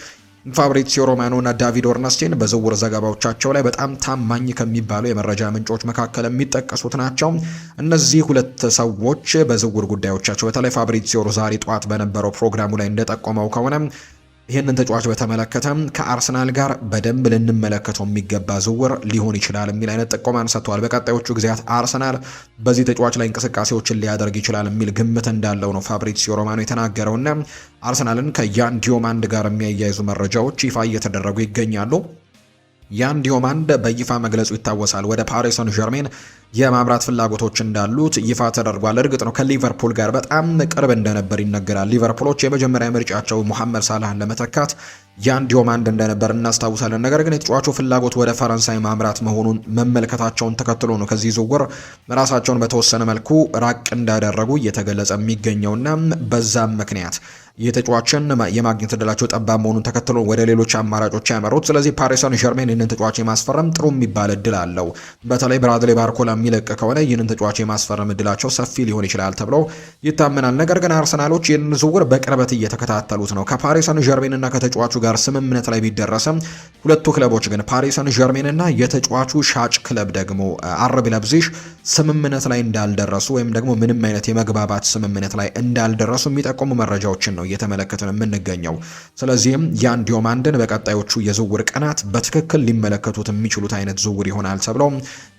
ፋብሪዚዮ ሮማኖ እና ዳቪድ ኦርነስቲን በዝውውር ዘገባዎቻቸው ላይ በጣም ታማኝ ከሚባሉ የመረጃ ምንጮች መካከል የሚጠቀሱት ናቸው። እነዚህ ሁለት ሰዎች በዝውውር ጉዳዮቻቸው በተለይ ፋብሪዚዮ ዛሬ ጠዋት በነበረው ፕሮግራሙ ላይ እንደጠቆመው ከሆነ ይህንን ተጫዋች በተመለከተ ከአርሰናል ጋር በደንብ ልንመለከተው የሚገባ ዝውውር ሊሆን ይችላል የሚል አይነት ጥቆማን ሰጥቷል። በቀጣዮቹ ጊዜያት አርሰናል በዚህ ተጫዋች ላይ እንቅስቃሴዎችን ሊያደርግ ይችላል የሚል ግምት እንዳለው ነው ፋብሪዚዮ ሮማኖ የተናገረውና አርሰናልን ከያን ዲዮማንድ ጋር የሚያያይዙ መረጃዎች ይፋ እየተደረጉ ይገኛሉ። ያን ዲዮማንድ በይፋ መግለጹ ይታወሳል። ወደ ፓሪስ ሳን ዠርሜን የማምራት ፍላጎቶች እንዳሉት ይፋ ተደርጓል። እርግጥ ነው ከሊቨርፑል ጋር በጣም ቅርብ እንደነበር ይነገራል። ሊቨርፑሎች የመጀመሪያ ምርጫቸው ሙሐመድ ሳላህን ለመተካት ያን ዲዮማንድ እንደነበር እናስታውሳለን። ነገር ግን የተጫዋቹ ፍላጎት ወደ ፈረንሳይ ማምራት መሆኑን መመልከታቸውን ተከትሎ ነው ከዚህ ዝውውር ራሳቸውን በተወሰነ መልኩ ራቅ እንዳደረጉ እየተገለጸ የሚገኘውና በዛም ምክንያት የተጫዋችን የማግኘት እድላቸው ጠባብ መሆኑን ተከትሎ ወደ ሌሎች አማራጮች ያመሩት። ስለዚህ ፓሪስ ሰን ዠርሜን ይህንን ተጫዋች የማስፈረም ጥሩ የሚባል እድል አለው። በተለይ ብራድሊ ባርኮላ የሚለቅ ከሆነ ይህንን ተጫዋች የማስፈረም እድላቸው ሰፊ ሊሆን ይችላል ተብሎ ይታመናል። ነገር ግን አርሰናሎች ይህንን ዝውውር በቅርበት እየተከታተሉት ነው። ከፓሪስ ሰን ዠርሜን እና ከተጫዋቹ ጋር ስምምነት ላይ ቢደረስም ሁለቱ ክለቦች ግን ፓሪስ ሰን ዠርሜን እና የተጫዋቹ ሻጭ ክለብ ደግሞ አርቢ ላይፕዚግ ስምምነት ላይ እንዳልደረሱ ወይም ደግሞ ምንም አይነት የመግባባት ስምምነት ላይ እንዳልደረሱ የሚጠቁሙ መረጃዎችን ነው እየተመለከትን የምንገኘው። ስለዚህም ያን ዲዮማንድን በቀጣዮቹ የዝውውር ቀናት በትክክል ሊመለከቱት የሚችሉት አይነት ዝውውር ይሆናል ተብሎ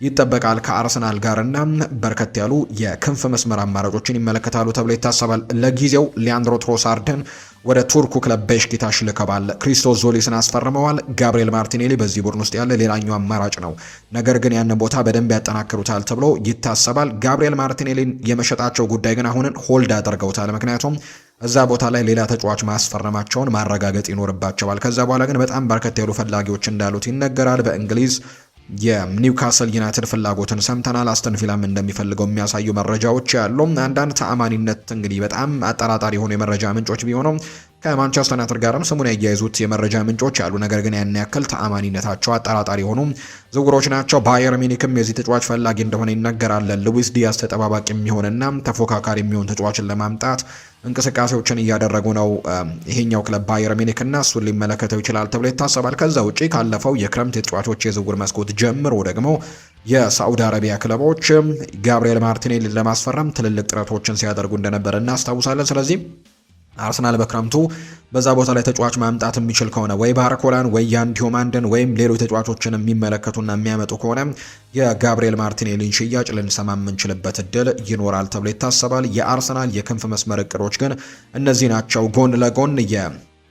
ይጠበቃል። ከአርሰናል ጋርና በርከት ያሉ የክንፍ መስመር አማራጮችን ይመለከታሉ ተብሎ ይታሰባል። ለጊዜው ሊያንድሮ ትሮሳርድን ወደ ቱርኩ ክለብ ቤሽክታሽ ልከዋል። ክሪስቶስ ዞሊስን አስፈርመዋል። ጋብሪኤል ማርቲኔሊ በዚህ ቡድን ውስጥ ያለ ሌላኛው አማራጭ ነው። ነገር ግን ያንን ቦታ በደንብ ያጠናክሩታል ተብሎ ይታሰባል። ጋብሪኤል ማርቲኔሊን የመሸጣቸው ጉዳይ ግን አሁንን ሆልድ አድርገውታል። ምክንያቱም እዛ ቦታ ላይ ሌላ ተጫዋች ማስፈረማቸውን ማረጋገጥ ይኖርባቸዋል። ከዛ በኋላ ግን በጣም በርከት ያሉ ፈላጊዎች እንዳሉት ይነገራል። በእንግሊዝ የኒውካስል ዩናይትድ ፍላጎትን ሰምተናል። አስተን ቪላም እንደሚፈልገው የሚያሳዩ መረጃዎች ያሉ አንዳንድ ተአማኒነት እንግዲህ በጣም አጠራጣሪ የሆኑ የመረጃ ምንጮች ቢሆኑም ከማንቸስተር ዩናይትድ ጋርም ስሙን ያያይዙት የመረጃ ምንጮች አሉ። ነገር ግን ያን ያክል ተአማኒነታቸው አጠራጣሪ የሆኑ ዝውውሮች ናቸው። ባየር ሚኒክም የዚህ ተጫዋች ፈላጊ እንደሆነ ይነገራል። ሉዊስ ዲያስ ተጠባባቂ የሚሆንና ተፎካካሪ የሚሆን ተጫዋችን ለማምጣት እንቅስቃሴዎችን እያደረጉ ነው ይሄኛው ክለብ ባየር ሚኒክ እና እሱን ሊመለከተው ይችላል ተብሎ ይታሰባል። ከዛ ውጪ ካለፈው የክረምት የተጫዋቾች የዝውውር መስኮት ጀምሮ ደግሞ የሳዑዲ አረቢያ ክለቦች ጋብሪኤል ማርቲኔሊን ለማስፈረም ትልልቅ ጥረቶችን ሲያደርጉ እንደነበር እናስታውሳለን። ስለዚህ አርሰናል በክረምቱ በዛ ቦታ ላይ ተጫዋች ማምጣት የሚችል ከሆነ ወይ ባርኮላን ወይ ያን ዲዮማንድን ወይም ሌሎች ተጫዋቾችን የሚመለከቱና የሚያመጡ ከሆነ የጋብሪኤል ማርቲኔሊን ሽያጭ ልንሰማ የምንችልበት እድል ይኖራል ተብሎ ይታሰባል። የአርሰናል የክንፍ መስመር እቅዶች ግን እነዚህ ናቸው። ጎን ለጎን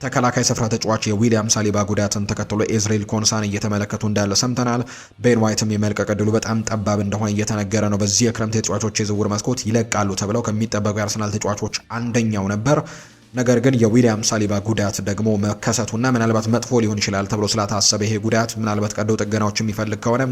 ተከላካይ ስፍራ ተጫዋች የዊሊያም ሳሊባ ጉዳትን ተከትሎ ኤዝሬል ኮንሳን እየተመለከቱ እንዳለ ሰምተናል። ቤን ዋይትም የመልቀቅ ዕድሉ በጣም ጠባብ እንደሆነ እየተነገረ ነው። በዚህ የክረምት የተጫዋቾች የዝውውር መስኮት ይለቃሉ ተብለው ከሚጠበቁ የአርሰናል ተጫዋቾች አንደኛው ነበር። ነገር ግን የዊሊያም ሳሊባ ጉዳት ደግሞ መከሰቱና ምናልባት መጥፎ ሊሆን ይችላል ተብሎ ስላታሰበ ይሄ ጉዳት ምናልባት ቀዶ ጥገናዎች የሚፈልግ ከሆነ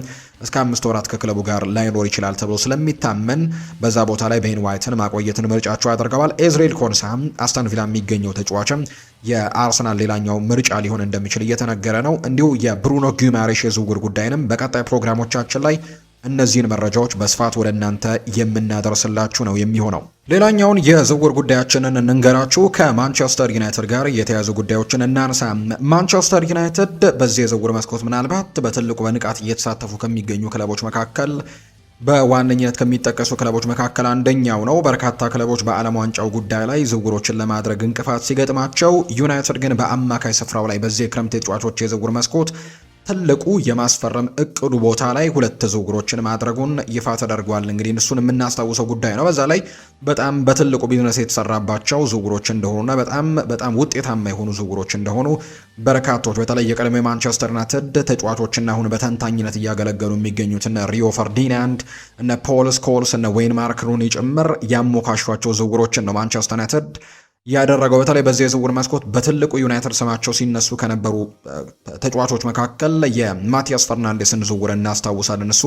እስከ 5 ወራት ከክለቡ ጋር ላይኖር ይችላል ተብሎ ስለሚታመን በዛ ቦታ ላይ ቤን ዋይትን ማቆየትን ምርጫቸው ያደርገዋል። ኤዝሬል ኮንሳ አስተን ቪላ የሚገኘው ተጫዋችም የአርሰናል ሌላኛው ምርጫ ሊሆን እንደሚችል እየተነገረ ነው። እንዲሁ የብሩኖ ጊማሬሽ የዝውውር ጉዳይንም በቀጣይ ፕሮግራሞቻችን ላይ እነዚህን መረጃዎች በስፋት ወደ እናንተ የምናደርስላችሁ ነው የሚሆነው። ሌላኛውን የዝውውር ጉዳያችንን እንንገራችሁ። ከማንቸስተር ዩናይትድ ጋር የተያዙ ጉዳዮችን እናንሳ። ማንቸስተር ዩናይትድ በዚህ የዝውውር መስኮት ምናልባት በትልቁ በንቃት እየተሳተፉ ከሚገኙ ክለቦች መካከል በዋነኝነት ከሚጠቀሱ ክለቦች መካከል አንደኛው ነው። በርካታ ክለቦች በዓለም ዋንጫው ጉዳይ ላይ ዝውውሮችን ለማድረግ እንቅፋት ሲገጥማቸው፣ ዩናይትድ ግን በአማካይ ስፍራው ላይ በዚህ የክረምት የተጫዋቾች የዝውውር መስኮት ትልቁ የማስፈረም እቅዱ ቦታ ላይ 2 ዝውውሮችን ማድረጉን ይፋ ተደርጓል። እንግዲህ እሱን የምናስታውሰው ጉዳይ ነው። በዛ ላይ በጣም በትልቁ ቢዝነስ የተሰራባቸው ዝውውሮች እንደሆኑና በጣም ውጤታማ የሆኑ ዝውውሮች እንደሆኑ በርካቶች በተለይ የቀድሞ የማንቸስተር ዩናይትድ ተጫዋቾችና አሁን በተንታኝነት እያገለገሉ የሚገኙት እነ ሪዮ ፈርዲናንድ፣ እነ ፖል ስኮልስ፣ እነ ዌይን ማርክ ሩኒ ጭምር ያሞካሿቸው ዝውውሮችን ነው ማንቸስተር ዩናይትድ ያደረገው። በተለይ በዚህ የዝውውር መስኮት በትልቁ ዩናይትድ ስማቸው ሲነሱ ከነበሩ ተጫዋቾች መካከል የማቲያስ ፈርናንዴስን ዝውውር እናስታውሳለን። እሱ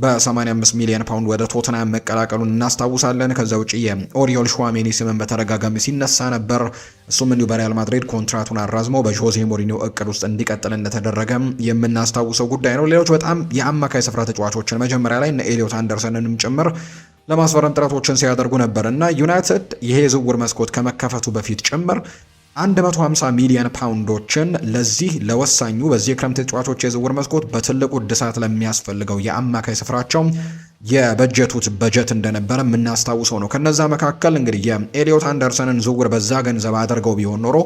በ85 ሚሊዮን ፓውንድ ወደ ቶተንሃም መቀላቀሉን እናስታውሳለን። ከዛ ውጪ የኦሪዮል ሹዋሜኒ ስምን በተደጋጋሚ ሲነሳ ነበር። እሱም እንዲሁ በሪያል ማድሪድ ኮንትራቱን አራዝሞ በጆዜ ሞሪኒዮ እቅድ ውስጥ እንዲቀጥል እንደተደረገ የምናስታውሰው ጉዳይ ነው። ሌሎች በጣም የአማካይ ስፍራ ተጫዋቾችን መጀመሪያ ላይ እነ ኤሊዮት አንደርሰንንም ጭምር ለማስፈረም ጥረቶችን ሲያደርጉ ነበር እና ዩናይትድ ይሄ ዝውውር መስኮት ከመከፈቱ በፊት ጭምር 150 ሚሊዮን ፓውንዶችን ለዚህ ለወሳኙ በዚህ የክረምት ተጫዋቾች የዝውውር መስኮት በትልቁ እድሳት ለሚያስፈልገው የአማካይ ስፍራቸው የበጀቱት በጀት እንደነበረ የምናስታውሰው ነው። ከነዛ መካከል እንግዲህ የኤሊዮት አንደርሰንን ዝውውር በዛ ገንዘብ አድርገው ቢሆን ኖሮ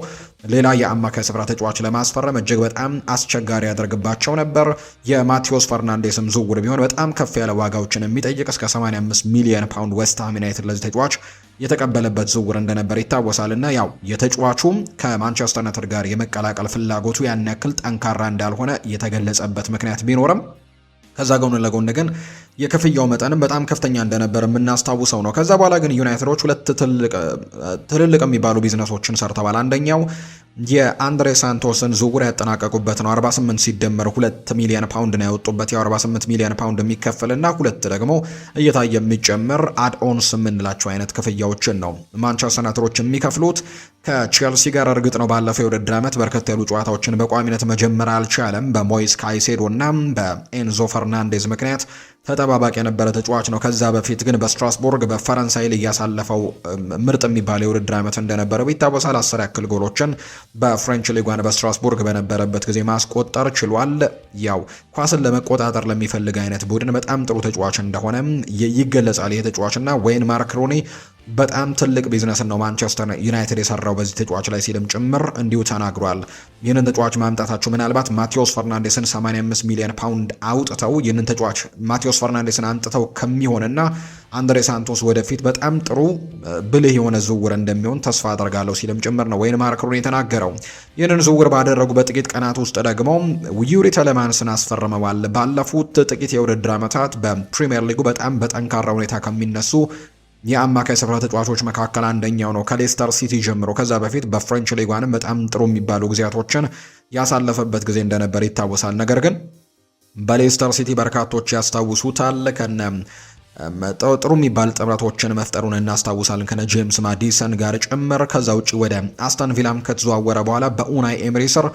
ሌላ የአማካይ ስፍራ ተጫዋች ለማስፈረም እጅግ በጣም አስቸጋሪ ያደርግባቸው ነበር። የማቴዎስ ፈርናንዴስም ዝውውር ቢሆን በጣም ከፍ ያለ ዋጋዎችን የሚጠይቅ እስከ 85 ሚሊዮን ፓውንድ ዌስትሃም ዩናይትድ ለዚህ ተጫዋች የተቀበለበት ዝውውር እንደነበር ይታወሳል እና ያው የተጫዋቹም ከማንቸስተር ዩናይትድ ጋር የመቀላቀል ፍላጎቱ ያን ያክል ጠንካራ እንዳልሆነ የተገለጸበት ምክንያት ቢኖርም ከዛ ጎን ለጎን ግን የክፍያው መጠንም በጣም ከፍተኛ እንደነበር የምናስታውሰው ነው። ከዛ በኋላ ግን ዩናይትዶች ሁለት ትልልቅ የሚባሉ ቢዝነሶችን ሰርተዋል። አንደኛው የአንድሬ ሳንቶስን ዝውውር ያጠናቀቁበት ነው። 48 ሲደመር 2 ሚሊዮን ፓውንድ ነው ያወጡበት። የ48 ሚሊዮን ፓውንድ የሚከፈልና ሁለት ደግሞ እየታየ የሚጨምር አድኦንስ የምንላቸው አይነት ክፍያዎችን ነው ማንቸስተር ዩናይትዶች የሚከፍሉት። ከቼልሲ ጋር እርግጥ ነው ባለፈው የውድድር ዓመት በርከት ያሉ ጨዋታዎችን በቋሚነት መጀመር አልቻለም። በሞይስ ካይሴዶ እና በኤንዞ ፈርናንዴዝ ምክንያት ተጠባባቂ የነበረ ተጫዋች ነው። ከዛ በፊት ግን በስትራስቡርግ በፈረንሳይ ላይ እያሳለፈው ምርጥ የሚባል የውድድር ዓመት እንደነበረው ይታወሳል። 10 ያክል ጎሎችን በፍሬንች ሊጓን በስትራስቡርግ በነበረበት ጊዜ ማስቆጠር ችሏል። ያው ኳስን ለመቆጣጠር ለሚፈልግ አይነት ቡድን በጣም ጥሩ ተጫዋች እንደሆነ ይገለጻል። ይህ ተጫዋችና ወይን ማርክ ሩኒ በጣም ትልቅ ቢዝነስ ነው ማንቸስተር ዩናይትድ የሰራው በዚህ ተጫዋች ላይ ሲልም ጭምር እንዲሁ ተናግሯል። ይህንን ተጫዋች ማምጣታቸው ምናልባት ማቴዎስ ፈርናንዴስን 85 ሚሊዮን ፓውንድ አውጥተው ይህንን ተጫዋች ማቴዎስ ፈርናንዴስን አንጥተው ከሚሆንና አንድሬ ሳንቶስ ወደፊት በጣም ጥሩ ብልህ የሆነ ዝውውር እንደሚሆን ተስፋ አደርጋለሁ ሲልም ጭምር ነው ወይን ማርክ ሩኒ የተናገረው። ይህንን ዝውውር ባደረጉ በጥቂት ቀናት ውስጥ ደግሞ ዩሪ ቴሌማንስን አስፈርመዋል። ባለፉት ጥቂት የውድድር ዓመታት በፕሪሚየር ሊጉ በጣም በጠንካራ ሁኔታ ከሚነሱ የአማካይ ስፍራ ተጫዋቾች መካከል አንደኛው ነው ከሌስተር ሲቲ ጀምሮ። ከዛ በፊት በፍሬንች ሊጓንም በጣም ጥሩ የሚባሉ ጊዜያቶችን ያሳለፈበት ጊዜ እንደነበር ይታወሳል። ነገር ግን በሌስተር ሲቲ በርካቶች ያስታውሱታል። ከነ ጥሩ የሚባል ጥምረቶችን መፍጠሩን እናስታውሳለን ከነ ጄምስ ማዲሰን ጋር ጭምር። ከዛ ውጭ ወደ አስተን ቪላም ከተዘዋወረ በኋላ በኡናይ ኤምሪ ስር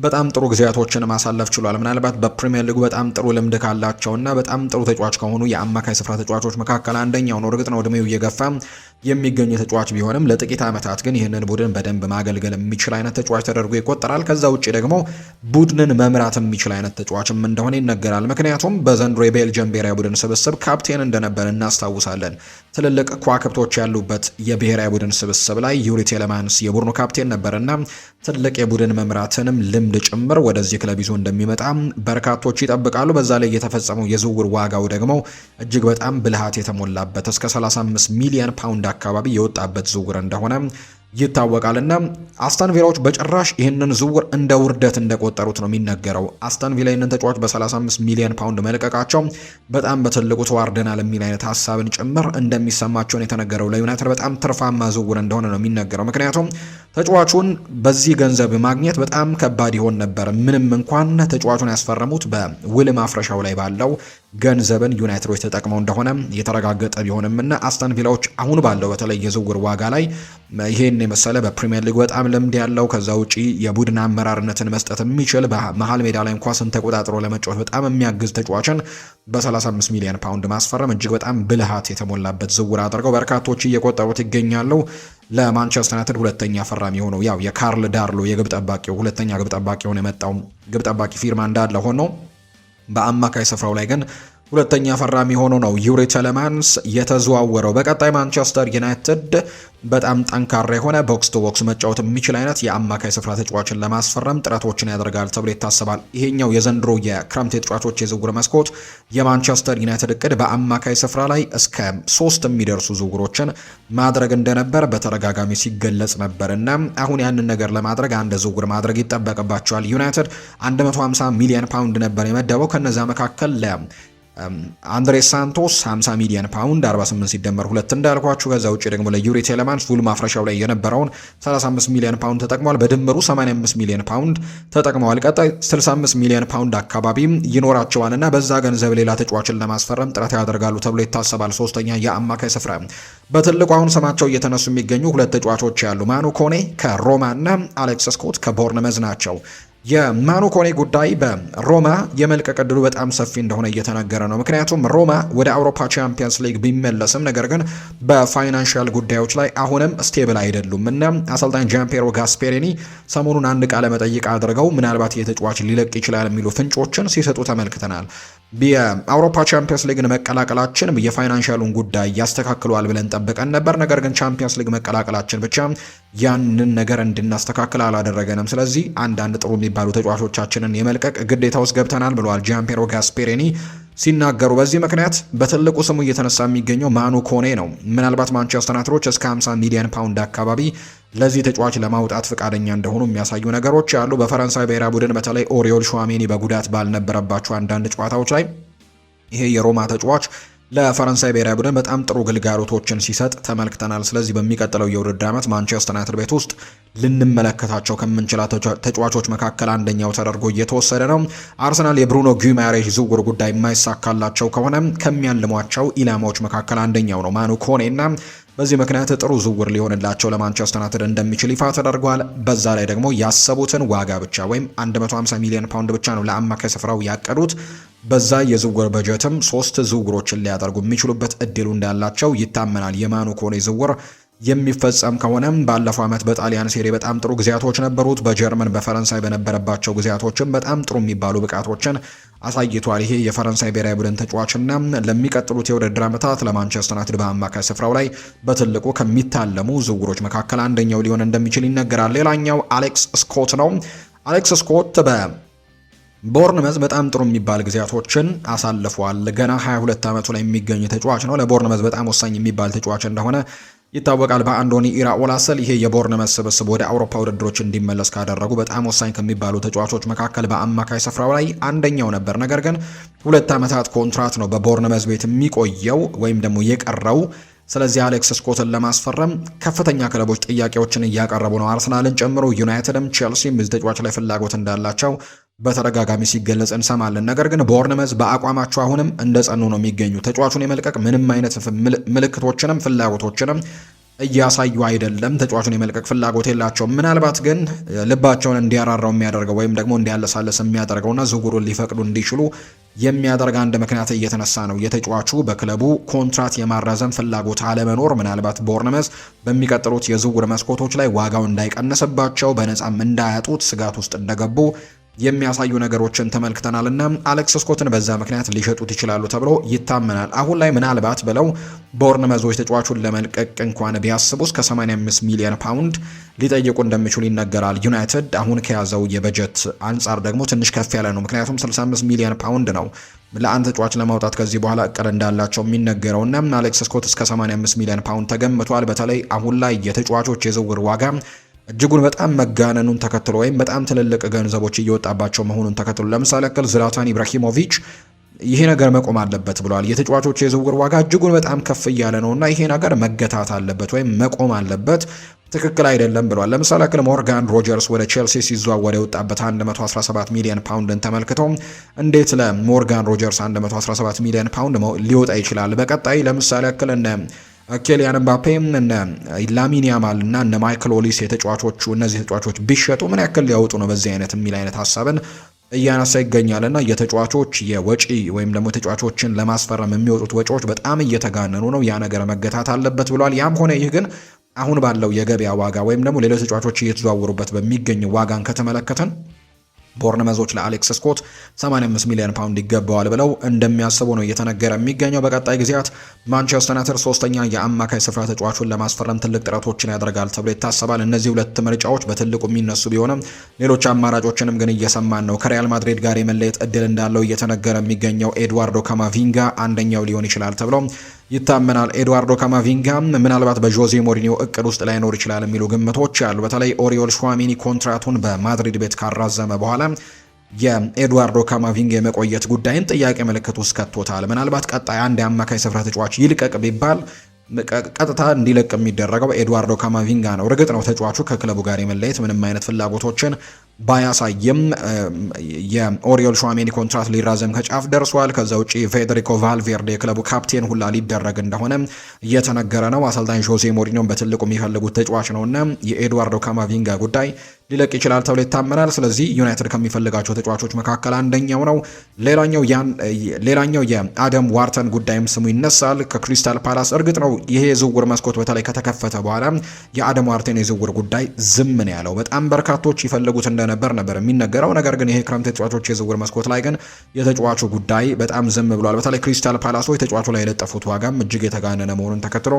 በጣም ጥሩ ጊዜያቶችን ማሳለፍ ችሏል። ምናልባት በፕሪሚየር ሊጉ በጣም ጥሩ ልምድ ካላቸውና በጣም ጥሩ ተጫዋች ከሆኑ የአማካይ ስፍራ ተጫዋቾች መካከል አንደኛው ነው። እርግጥ ነው እድሜው እየገፋ የሚገኝ ተጫዋች ቢሆንም ለጥቂት ዓመታት ግን ይህንን ቡድን በደንብ ማገልገል የሚችል አይነት ተጫዋች ተደርጎ ይቆጠራል። ከዛ ውጭ ደግሞ ቡድንን መምራት የሚችል አይነት ተጫዋችም እንደሆነ ይነገራል። ምክንያቱም በዘንድሮ የቤልጅየም ብሔራዊ ቡድን ስብስብ ካፕቴን እንደነበር እናስታውሳለን። ትልልቅ ከዋክብቶች ያሉበት የብሔራዊ ቡድን ስብስብ ላይ ዩሪ ቴሌማንስ የቡድኑ ካፕቴን ነበርና ትልቅ የቡድን መምራትንም ልምድ ጭምር ወደዚህ ክለብ ይዞ እንደሚመጣ በርካቶች ይጠብቃሉ። በዛ ላይ የተፈጸመው የዝውውር ዋጋው ደግሞ እጅግ በጣም ብልሃት የተሞላበት እስከ 35 ሚሊዮን ፓውንድ አካባቢ የወጣበት ዝውውር እንደሆነ ይታወቃልና አስተን ቪላዎች በጭራሽ ይህንን ዝውውር እንደ ውርደት እንደቆጠሩት ነው የሚነገረው። አስተን ቪላ ይህንን ተጫዋች በ35 ሚሊዮን ፓውንድ መልቀቃቸው በጣም በትልቁ ተዋርደናል የሚል አይነት ሀሳብን ጭምር እንደሚሰማቸውን የተነገረው ለዩናይትድ በጣም ትርፋማ ዝውውር እንደሆነ ነው የሚነገረው። ምክንያቱም ተጫዋቹን በዚህ ገንዘብ ማግኘት በጣም ከባድ ይሆን ነበር። ምንም እንኳን ተጫዋቹን ያስፈረሙት በውል ማፍረሻው ላይ ባለው ገንዘብን ዩናይትዶች ተጠቅመው እንደሆነ የተረጋገጠ ቢሆንምና አስተን ቪላዎች አሁን ባለው በተለይ የዝውውር ዋጋ ላይ ይሄን የመሰለ በፕሪሚየር ሊግ በጣም ልምድ ያለው ከዛ ውጪ የቡድን አመራርነትን መስጠት የሚችል በመሀል ሜዳ ላይ ኳስን ተቆጣጥሮ ለመጫወት በጣም የሚያግዝ ተጫዋችን በ35 ሚሊዮን ፓውንድ ማስፈረም እጅግ በጣም ብልሃት የተሞላበት ዝውውር አድርገው በርካቶች እየቆጠሩት ይገኛሉ። ለማንቸስተር ዩናይትድ ሁለተኛ ፈራሚ ሆነው ያው የካርል ዳርሎ የግብ ጠባቂው ሁለተኛ ግብ ጠባቂ ሆነ የመጣው ግብ ጠባቂ ፊርማ እንዳለ ሆኖ በአማካይ ስፍራው ላይ ግን ሁለተኛ ፈራሚ ሆኖ ነው ዩሪ ቴሌማንስ የተዘዋወረው። በቀጣይ ማንቸስተር ዩናይትድ በጣም ጠንካራ የሆነ ቦክስ ቱ ቦክስ መጫወት የሚችል አይነት የአማካይ ስፍራ ተጫዋችን ለማስፈረም ጥረቶችን ያደርጋል ተብሎ ይታሰባል። ይሄኛው የዘንድሮ የክረምት የተጫዋቾች የዝውውር መስኮት የማንቸስተር ዩናይትድ እቅድ በአማካይ ስፍራ ላይ እስከ 3 የሚደርሱ ዝውውሮችን ማድረግ እንደነበር በተደጋጋሚ ሲገለጽ ነበር እና አሁን ያንን ነገር ለማድረግ አንድ ዝውውር ማድረግ ይጠበቅባቸዋል። ዩናይትድ 150 ሚሊዮን ፓውንድ ነበር የመደበው። ከነዛ መካከል አንድሬ ሳንቶስ 50 ሚሊዮን ፓውንድ 48 ሲደመር 2 እንዳልኳችሁ። ከዛ ውጪ ደግሞ ለዩሪ ቴሌማንስ ፉል ማፍረሻው ላይ የነበረውን 35 ሚሊዮን ፓውንድ ተጠቅመዋል። በድምሩ 85 ሚሊዮን ፓውንድ ተጠቅመዋል። ቀጣይ 65 ሚሊዮን ፓውንድ አካባቢ ይኖራቸዋልና በዛ ገንዘብ ሌላ ተጫዋችን ለማስፈረም ጥረት ያደርጋሉ ተብሎ ይታሰባል። ሶስተኛ የአማካይ ስፍራ በትልቁ አሁን ስማቸው እየተነሱ የሚገኙ ሁለት ተጫዋቾች ያሉ ማኑ ኮኔ ከሮማ እና አሌክስ ስኮት ከቦርንመዝ ናቸው። የማኑ ኮኔ ጉዳይ በሮማ የመልቀቅ ዕድሉ በጣም ሰፊ እንደሆነ እየተነገረ ነው። ምክንያቱም ሮማ ወደ አውሮፓ ቻምፒየንስ ሊግ ቢመለስም ነገር ግን በፋይናንሻል ጉዳዮች ላይ አሁንም ስቴብል አይደሉም እና አሰልጣኝ ጃምፔሮ ጋስፔሪኒ ሰሞኑን አንድ ቃለ መጠይቅ አድርገው ምናልባት የተጫዋች ሊለቅ ይችላል የሚሉ ፍንጮችን ሲሰጡ ተመልክተናል። የአውሮፓ ቻምፒየንስ ሊግን መቀላቀላችን የፋይናንሻሉን ጉዳይ ያስተካክሏል ብለን ጠብቀን ነበር። ነገር ግን ቻምፒየንስ ሊግ መቀላቀላችን ብቻ ያንን ነገር እንድናስተካክል አላደረገንም። ስለዚህ አንዳንድ ጥሩ የሚባሉ ተጫዋቾቻችንን የመልቀቅ ግዴታ ውስጥ ገብተናል ብለዋል ጃምፔሮ ጋስፔሪኒ ሲናገሩ። በዚህ ምክንያት በትልቁ ስሙ እየተነሳ የሚገኘው ማኑ ኮኔ ነው። ምናልባት ማንቸስተር ዩናይትዶች እስከ 50 ሚሊዮን ፓውንድ አካባቢ ለዚህ ተጫዋች ለማውጣት ፈቃደኛ እንደሆኑ የሚያሳዩ ነገሮች አሉ። በፈረንሳይ ብሔራዊ ቡድን በተለይ ኦሪዮል ሹዋሜኒ በጉዳት ባልነበረባቸው አንዳንድ ጨዋታዎች ላይ ይሄ የሮማ ተጫዋች ለፈረንሳይ ብሔራዊ ቡድን በጣም ጥሩ ግልጋሎቶችን ሲሰጥ ተመልክተናል። ስለዚህ በሚቀጥለው የውድድር ዓመት ማንቸስተር ዩናይትድ ቤት ውስጥ ልንመለከታቸው ከምንችላቸው ተጫዋቾች መካከል አንደኛው ተደርጎ እየተወሰደ ነው። አርሰናል የብሩኖ ጊማሬሽ ዝውውር ጉዳይ የማይሳካላቸው ከሆነ ከሚያልሟቸው ኢላማዎች መካከል አንደኛው ነው ማኑ ኮኔ እና በዚህ ምክንያት ጥሩ ዝውውር ሊሆንላቸው ለማንቸስተር ዩናይትድ እንደሚችል ይፋ ተደርጓል። በዛ ላይ ደግሞ ያሰቡትን ዋጋ ብቻ ወይም 150 ሚሊዮን ፓውንድ ብቻ ነው ለአማካይ ስፍራው ያቀዱት። በዛ የዝውውር በጀትም 3 ዝውውሮችን ሊያደርጉ የሚችሉበት እድሉ እንዳላቸው ይታመናል። የማኑ ኮኔ ዝውውር የሚፈጸም ከሆነም ባለፈው ዓመት በጣሊያን ሴሪ በጣም ጥሩ ጊዜያቶች ነበሩት። በጀርመን በፈረንሳይ በነበረባቸው ጊዜያቶችም በጣም ጥሩ የሚባሉ ብቃቶችን አሳይቷል። ይሄ የፈረንሳይ ብሔራዊ ቡድን ተጫዋችና ለሚቀጥሉት የውድድር ዓመታት ለማንቸስተር ዩናይትድ በአማካይ ስፍራው ላይ በትልቁ ከሚታለሙ ዝውውሮች መካከል አንደኛው ሊሆን እንደሚችል ይነገራል። ሌላኛው አሌክስ ስኮት ነው። አሌክስ ስኮት ቦርንመዝ በጣም ጥሩ የሚባል ጊዜያቶችን አሳልፏል። ገና 22 ዓመቱ ላይ የሚገኝ ተጫዋች ነው። ለቦርንመዝ በጣም ወሳኝ የሚባል ተጫዋች እንደሆነ ይታወቃል። በአንዶኒ ኢራኦላ ስር ይሄ የቦርንመዝ ስብስብ ወደ አውሮፓ ውድድሮች እንዲመለስ ካደረጉ በጣም ወሳኝ ከሚባሉ ተጫዋቾች መካከል በአማካይ ስፍራው ላይ አንደኛው ነበር። ነገር ግን 2 ዓመታት ኮንትራት ነው በቦርንመዝ ቤት የሚቆየው ወይም ደግሞ የቀረው። ስለዚህ አሌክስ ስኮትን ለማስፈረም ከፍተኛ ክለቦች ጥያቄዎችን እያቀረቡ ነው። አርሰናልን ጨምሮ ዩናይትድም ቼልሲም በዚህ ተጫዋች ላይ ፍላጎት እንዳላቸው በተደጋጋሚ ሲገለጽ እንሰማለን። ነገር ግን ቦርንመዝ በአቋማቸው አሁንም እንደ ጸኑ ነው የሚገኙ። ተጫዋቹን የመልቀቅ ምንም አይነት ምልክቶችንም ፍላጎቶችንም እያሳዩ አይደለም። ተጫዋቹን የመልቀቅ ፍላጎት የላቸውም። ምናልባት ግን ልባቸውን እንዲያራራው የሚያደርገው ወይም ደግሞ እንዲያለሳለስ የሚያደርገውና ዝውውሩን ሊፈቅዱ እንዲችሉ የሚያደርግ አንድ ምክንያት እየተነሳ ነው። የተጫዋቹ በክለቡ ኮንትራት የማራዘም ፍላጎት አለመኖር ምናልባት ቦርንመዝ በሚቀጥሉት የዝውውር መስኮቶች ላይ ዋጋው እንዳይቀንስባቸው በነፃም እንዳያጡት ስጋት ውስጥ እንደገቡ የሚያሳዩ ነገሮችን ተመልክተናል እና አሌክስ ስኮትን በዛ ምክንያት ሊሸጡት ይችላሉ ተብሎ ይታመናል። አሁን ላይ ምናልባት ብለው ቦርንመዞች ተጫዋቹን ለመልቀቅ እንኳን ቢያስቡ እስከ 85 ሚሊዮን ፓውንድ ሊጠይቁ እንደሚችሉ ይነገራል። ዩናይትድ አሁን ከያዘው የበጀት አንጻር ደግሞ ትንሽ ከፍ ያለ ነው። ምክንያቱም 65 ሚሊዮን ፓውንድ ነው ለአንድ ተጫዋች ለማውጣት ከዚህ በኋላ እቅድ እንዳላቸው የሚነገረውና አሌክስ ስኮት እስከ 85 ሚሊዮን ፓውንድ ተገምቷል። በተለይ አሁን ላይ የተጫዋቾች የዝውውር ዋጋ እጅጉን በጣም መጋነኑን ተከትሎ ወይም በጣም ትልልቅ ገንዘቦች እየወጣባቸው መሆኑን ተከትሎ ለምሳሌ ያክል ዝላታን ኢብራሂሞቪች ይሄ ነገር መቆም አለበት ብለዋል። የተጫዋቾች የዝውውር ዋጋ እጅጉን በጣም ከፍ እያለ ነውና ይሄ ነገር መገታት አለበት ወይም መቆም አለበት፣ ትክክል አይደለም ብለዋል። ለምሳሌ ያክል ሞርጋን ሮጀርስ ወደ ቼልሲ ሲዘዋወር የወጣበት 117 ሚሊዮን ፓውንድን ተመልክቶ እንዴት ለሞርጋን ሮጀርስ 117 ሚሊዮን ፓውንድ ሊወጣ ይችላል? በቀጣይ ለምሳሌ ያክል ኬሊያን ምባፔ እነ ላሚን ያማል እና እነ ማይክል ኦሊስ እነዚህ ተጫዋቾች ቢሸጡ ምን ያክል ሊያወጡ ነው በዚህ አይነት የሚል አይነት ሀሳብን እያነሳ ይገኛልና የተጫዋቾች የወጪ ወይም ደግሞ ተጫዋቾችን ለማስፈረም የሚወጡት ወጪዎች በጣም እየተጋነኑ ነው። ያ ነገር መገታት አለበት ብሏል። ያም ሆነ ይህ ግን አሁን ባለው የገበያ ዋጋ ወይም ደግሞ ሌሎች ተጫዋቾች እየተዘዋወሩበት በሚገኝ ዋጋን ከተመለከተን ቦርንመዞች ለአሌክስ ስኮት 85 ሚሊዮን ፓውንድ ይገባዋል ብለው እንደሚያስቡ ነው እየተነገረ የሚገኘው። በቀጣይ ጊዜያት ማንቸስተር ዩናይትድ ሶስተኛ የአማካይ ስፍራ ተጫዋቹን ለማስፈረም ትልቅ ጥረቶችን ያደርጋል ተብሎ ይታሰባል። እነዚህ 2 ምርጫዎች በትልቁ የሚነሱ ቢሆንም ሌሎች አማራጮችንም ግን እየሰማን ነው። ከሪያል ማድሪድ ጋር የመለየት እድል እንዳለው እየተነገረ የሚገኘው ኤድዋርዶ ካማቪንጋ አንደኛው ሊሆን ይችላል ተብሎ ይታመናል። ኤድዋርዶ ካማቪንጋ ምናልባት በጆዜ ሞሪኒዮ እቅድ ውስጥ ላይኖር ይችላል የሚሉ ግምቶች አሉ። በተለይ ኦሪዮል ሹዋሚኒ ኮንትራቱን በማድሪድ ቤት ካራዘመ በኋላ የኤድዋርዶ ካማቪንጋ የመቆየት ጉዳይን ጥያቄ ምልክት ውስጥ ከቶታል። ምናልባት ቀጣይ አንድ የአማካይ ስፍራ ተጫዋች ይልቀቅ ቢባል ቀጥታ እንዲለቅ የሚደረገው ኤድዋርዶ ካማቪንጋ ነው። እርግጥ ነው ተጫዋቹ ከክለቡ ጋር የመለየት ምንም አይነት ፍላጎቶችን ባያሳይም የኦሪዮል ሹዋሜኒ ኮንትራት ሊራዘም ከጫፍ ደርሷል። ከዛ ውጪ ፌዴሪኮ ቫልቬርዴ የክለቡ ካፕቴን ሁላ ሊደረግ እንደሆነ እየተነገረ ነው። አሰልጣኝ ጆዜ ሞሪኒዮን በትልቁ የሚፈልጉት ተጫዋች ነውና የኤድዋርዶ ካማቪንጋ ጉዳይ ሊለቅ ይችላል ተብሎ ይታመናል። ስለዚህ ዩናይትድ ከሚፈልጋቸው ተጫዋቾች መካከል አንደኛው ነው። ሌላኛው የአደም ዋርተን ጉዳይም ስሙ ይነሳል ከክሪስታል ፓላስ። እርግጥ ነው ይሄ የዝውውር መስኮት በተለይ ከተከፈተ በኋላ የአደም ዋርተን የዝውውር ጉዳይ ዝም ነው ያለው። በጣም በርካቶች ይፈልጉት እንደነበር ነበር የሚነገረው። ነገር ግን ይሄ ክረምት የተጫዋቾች የዝውውር መስኮት ላይ ግን የተጫዋቹ ጉዳይ በጣም ዝም ብሏል። በተለይ ክሪስታል ፓላሶች ተጫዋቹ ላይ የለጠፉት ዋጋም እጅግ የተጋነነ መሆኑን ተከትሎ